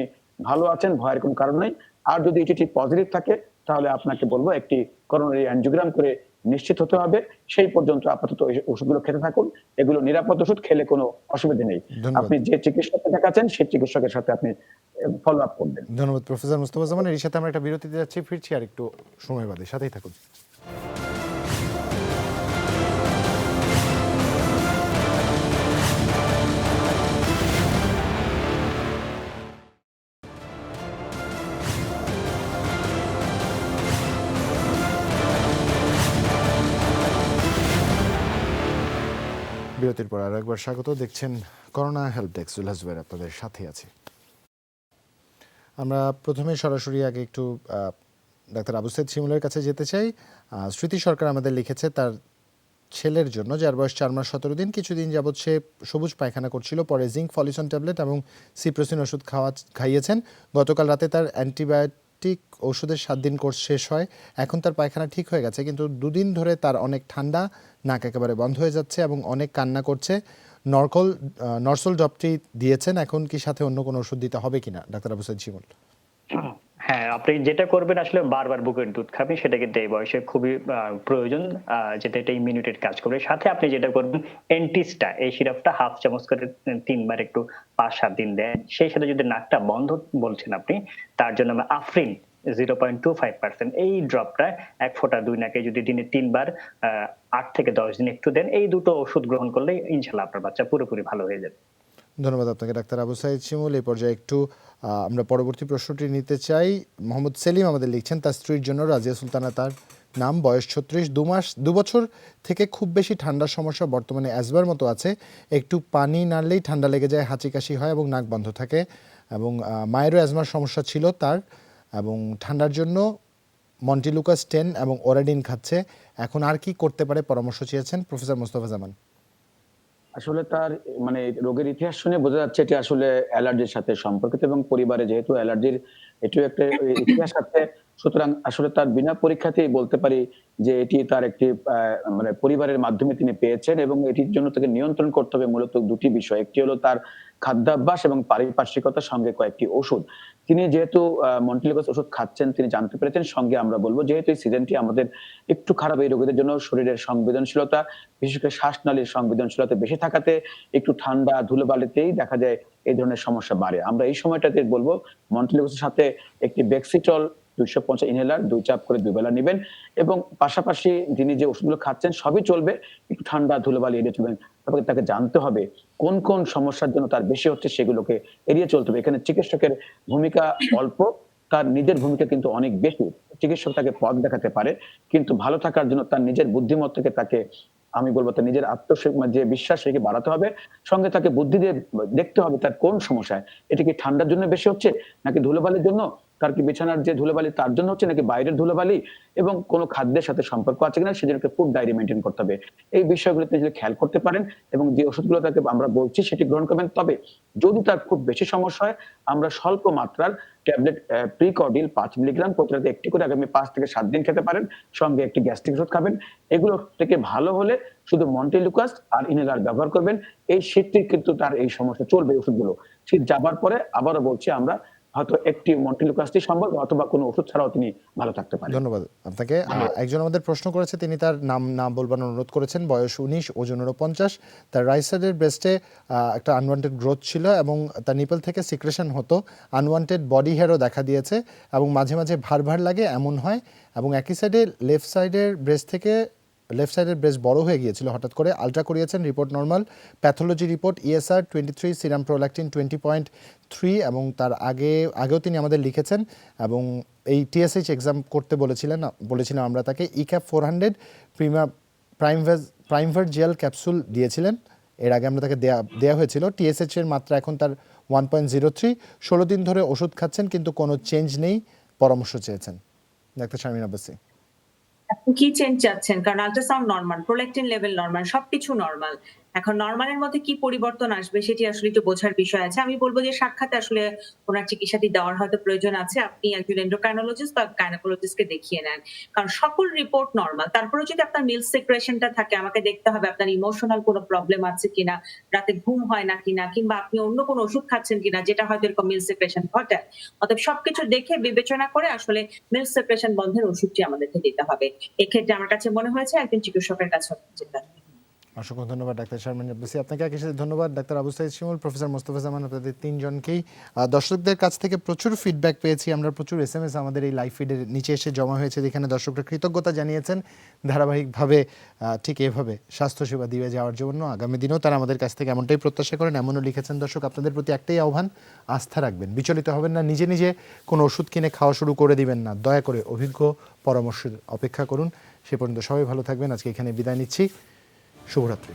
[SPEAKER 4] ভালো আছেন, ভয়ের কোনো কারণ নাই। আর যদি ইটিটি পজিটিভ থাকে, তাহলে আপনাকে বলবো একটি করোনারি অ্যাঞ্জিওগ্রাম করে নিশ্চিত হতে হবে। সেই পর্যন্ত আপাতত এই ওষুধগুলো খেতে থাকুন। এগুলো নিরাপদ ওষুধ, খেলে কোনো অসুবিধা নেই।
[SPEAKER 1] ধন্যবাদ।
[SPEAKER 4] আপনি যে চিকিৎসককে দেখাচ্ছেন সেই চিকিৎসকের সাথে আপনি ফলো আপ করবেন।
[SPEAKER 1] ধন্যবাদ প্রফেসর মোস্তফা জামান। এর সাথে আমরা একটা বিরতিতে যাচ্ছি, ফিরছি আর একটু সময় বাদে, সাথেই থাকুন। বিরতির পর আরো একবার স্বাগত। দেখছেন corona help desk, Zulhas Zubair আপনাদের সাথে আছে। আমরা প্রথমে সরাসরি আগে একটু ডাক্তার আবু সাইদ শিমুলের কাছে যেতে চাই। স্মৃতি সরকার আমাদের লিখেছে তার ছেলের জন্য, যার বয়স 4 মাস 17 দিন, কিছুদিন যাবৎ সে সবুজ পায়খানা করছিল, পরে জিঙ্ক ফলিসন ট্যাবলেট এবং সিপ্রোসিন ওষুধ খাইয়েছেন। গতকাল রাতে তার অ্যান্টিবায়োটিক ওষুধের 7 দিন কোর্স শেষ হয়। এখন তার পায়খানা ঠিক হয়ে গেছে, কিন্তু 2 দিন ধরে তার অনেক ঠান্ডা, নাক একেবারে বন্ধ হয়ে যাচ্ছে এবং অনেক কান্না করছে। নরসল ড্রপটি দিয়েছেন, এখন কি সাথে অন্য কোনো ওষুধ দিতে হবে কিনা ডাক্তার আবু সাইদ শিমুল?
[SPEAKER 5] হ্যাঁ, আপনি যেটা করবেন আসলে বারবার বুকের দুধ খাবেন, সেটা কিন্তু এই বয়সে খুবই প্রয়োজন, যেটা এটা ইমিউনিটির কাজ করবে। সাথে আপনি যেটা করবেন, এন্টিস্টা এই সিরাপটা হাফ চামচ করে 3 বার একটু 5-7 দিন দেন। সেই সাথে যদি নাকটা বন্ধ বলছেন আপনি, তার জন্য আমরা আফরিন 0.25% এই ড্রপটা 1 ফোঁটা 2 নাকে যদি দিনে 3 বার 8 থেকে 10 দিন একটু দেন, এই দুটো ওষুধ গ্রহণ করলে ইনশাআল্লাহ আপনার বাচ্চা পুরোপুরি ভালো হয়ে যাবে।
[SPEAKER 1] ধন্যবাদ আপনাকে ডাক্তার আবু সাইদ শিমুল। এই পর্যায়ে একটু আমরা পরবর্তী প্রশ্নটি নিতে চাই। মোহাম্মদ সেলিম আমাদের লিখছেন, তার স্ত্রীর জন্য, রাজিয়া সুলতানা তার নাম, বয়স 36, 2 বছর থেকে খুব বেশি ঠান্ডার সমস্যা, বর্তমানে অ্যাজমার মতো আছে। একটু পানি নাড়লেই ঠান্ডা লেগে যায়, হাঁচি কাশি হয় এবং নাক বন্ধ থাকে। এবং মায়েরও অ্যাজমার সমস্যা ছিল তার, এবং ঠান্ডার জন্য মন্টিলুকাস 10 এবং ওরাডিন খাচ্ছে। এখন আর কি করতে পারে পরামর্শ চেয়েছেন প্রফেসর মোস্তফা জামান।
[SPEAKER 4] আসলে তার মানে রোগের ইতিহাস শুনে বোঝা যাচ্ছে এটি আসলে অ্যালার্জির সাথে সম্পর্কিত, এবং পরিবারে যেহেতু অ্যালার্জির এটিও একটা ইতিহাস আছে, সুতরাং আসলে তার বিনা পরীক্ষাতেই বলতে পারি যে এটি তার একটি মানে পরিবারের মাধ্যমে তিনি পেয়েছেন, এবং এটির জন্য তাকে নিয়ন্ত্রণ করতে হবে মূলত 2টি বিষয়। একটি হলো তার খাদ্যাভ্যাস এবং পারিপার্শ্বিকতার সঙ্গে কয়েকটি ওষুধ। তিনি যেহেতু মন্টিলুকাস ওষুধ খাচ্ছেন, তিনি জানতে পেরেছেন। সঙ্গে আমরা বলবো, যেহেতু এই সিজনটি আমাদের একটু খারাপ, এই রোগীদের জন্য শরীরের সংবেদনশীলতা, বিশেষ করে শ্বাসনালীর সংবেদনশীলতা বেশি থাকাতে একটু ঠান্ডা ধুলোবালিতেই দেখা যায় এই ধরনের সমস্যা বাড়ে। আমরা এই সময়টাতে বলবো মন্টিলুকাসের সাথে একটি বেক্সিটল 250 ইনহেলার 2 চাপ করে 2 বেলা নেবেন, এবং পাশাপাশি তিনি যে ওষুধগুলো খাচ্ছেন সবই চলবে, একটু ঠান্ডা ধুলোবালি এড়িয়ে চলবেন। তবে তাকে জানতে হবে কোন কোন সমস্যার জন্য তার বেশি হচ্ছে, সেগুলোকে এড়িয়ে চলতে হবে। এখানে চিকিৎসকের ভূমিকা অল্প, তার নিজের ভূমিকা কিন্তু অনেক বেশি। চিকিৎসক তাকে পথ দেখাতে পারে, কিন্তু ভালো থাকার জন্য তার নিজের বুদ্ধিমত্তাকে তাকে, আমি বলবো তার নিজের যে বিশ্বাস সেটাকে বাড়াতে হবে। সঙ্গে তাকে বুদ্ধি দিয়ে দেখতে হবে তার কোন সমস্যা, এটা কি ঠান্ডার জন্য বেশি হচ্ছে নাকি ধুলোবালির জন্য, তার কি বিছানার যে ধুলোবালি তার জন্য হচ্ছে নাকি বাইরের ধুলোবালি, এবং কোনো খাদ্যের সাথে সম্পর্ক আছে কিনা সেজন্য ফুড ডায়েরি মেনটেন করতে হবে। এই বিষয়গুলোতে যদি খেয়াল করতে পারেন এবং যে ওষুধগুলো তাকে আমরা বলছি সেটি গ্রহণ করবেন। তবে যদি তার খুব বেশি সমস্যা হয় আমরা স্বল্প মাত্রার ট্যাবলেট প্রিকর্ডিল 5 মিলিগ্রাম প্রতি রাতে একটি করে আগামী 5 থেকে 7 দিন খেতে পারেন, সঙ্গে একটি গ্যাস্ট্রিক ওষুধ খাবেন। এগুলো থেকে ভালো হলে শুধু মন্টেলুকাস আর ইনহেলার ব্যবহার করবেন। এই শীতটি কিন্তু তার এই সমস্যা চলবে ওষুধগুলো। শীত যাবার পরে আবারও বলছি আমরা হয়তো একটি মন্টেলুকাসটি সম্ভব, অথবা কোনো ওষুধ ছাড়াও তিনি ভালো থাকতে পারেন।
[SPEAKER 1] ধন্যবাদ আপনাকে। একজন আমাদের প্রশ্ন করেছে, তিনি তার নাম না বলবার অনুরোধ করেছেন। বয়স 19, ওজন 49, তার রাইট সাইডের ব্রেস্টে একটা আনওয়ান্টেড গ্রোথ ছিল এবং তার নিপল থেকে সিক্রেশন হতো। আনওয়ান্টেড বডি হেয়ারও দেখা দিয়েছে এবং মাঝে মাঝে ভার ভার লাগে এমন হয়, এবং একই সাইডে লেফট সাইডের ব্রেস্ট বড় হয়ে গিয়েছিল হঠাৎ করে। আলট্রা করিয়েছেন, report normal. Pathology report ESR 23, serum prolactin 20.3, এবং তার আগেও তিনি আমাদের লিখেছেন এবং এই TSH এক্সাম করতে বলেছিলাম আমরা তাকে। ইক্যাপ 400 প্রাইমভার জেল ক্যাপসুল দিয়েছিলেন, এর আগে আমরা তাকে দেয়া হয়েছিল। TSH এর মাত্রা এখন তার 1.03, 16 দিন ধরে ওষুধ খাচ্ছেন কিন্তু কোনো চেঞ্জ নেই, পরামর্শ চেয়েছেন ডাক্তার শারমিন আব্বাসী।
[SPEAKER 2] আপনি কি চেঞ্জ চাচ্ছেন? কারণ ultrasound normal, prolactin level normal, সবকিছু নরমাল। এখন নরমালের মধ্যে কি পরিবর্তন আসবে সেটি আসলে একটু বোঝার বিষয় আছে। আমি বলবো যে সাক্ষাতে আসলে ওনার চিকিৎসাটি দেওয়ার হয়তো প্রয়োজন আছে। আপনি একজন এন্ডোক্রাইনোলজিস্ট বা গাইনোকোলজিস্টকে দেখিয়ে নেন, কারণ সকল রিপোর্ট নরমাল। তারপরে যদি আপনার মিল্ক সিক্রেশনটা থাকে, আমাকে দেখতে হবে আপনার ইমোশনাল কোনো প্রবলেম আছে কিনা, রাতে ঘুম হয় না কিনা, কিংবা আপনি অন্য কোনো ওষুধ খাচ্ছেন কিনা যেটা হয়তো এরকম মিল্ক সিক্রেশন ঘটায়। অতএব সবকিছু দেখে বিবেচনা করে আসলে মিল্ক সিক্রেশন বন্ধের ওষুধটি আমাদেরকে দিতে হবে। এক্ষেত্রে আমার কাছে মনে হয়েছে একজন চিকিৎসকের কাছে যেতে হবে।
[SPEAKER 1] অসংখ্য ধন্যবাদ ডাক্তার শারমিন আব্বাসী। আপনাকে একই সাথে ধন্যবাদ ডাক্তার আবু সাইদ শিমুল, প্রফেসর মোস্তফা জামান, আপনাদের তিনজনকেই। দর্শকদের কাছ থেকে প্রচুর ফিডব্যাক পেয়েছি আমরা, প্রচুর SMS আমাদের এই লাইভ ফিডের নিচে এসে জমা হয়েছে, যেখানে দর্শকরা কৃতজ্ঞতা জানিয়েছেন ধারাবাহিকভাবে ঠিক এভাবে স্বাস্থ্যসেবা দিয়ে যাওয়ার জন্য। আগামী দিনেও তারা আমাদের কাছ থেকে এমনটাই প্রত্যাশা করেন, এমনও লিখেছেন। দর্শক, আপনাদের প্রতি একটাই আহ্বান, আস্থা রাখবেন, বিচলিত হবেন না, নিজে নিজে কোনো ওষুধ কিনে খাওয়া শুরু করে দিবেন না, দয়া করে অভিজ্ঞ পরামর্শ অপেক্ষা করুন। সে পর্যন্ত সবাই ভালো থাকবেন। আজকে এখানে বিদায় নিচ্ছি, শুভরাত্রি।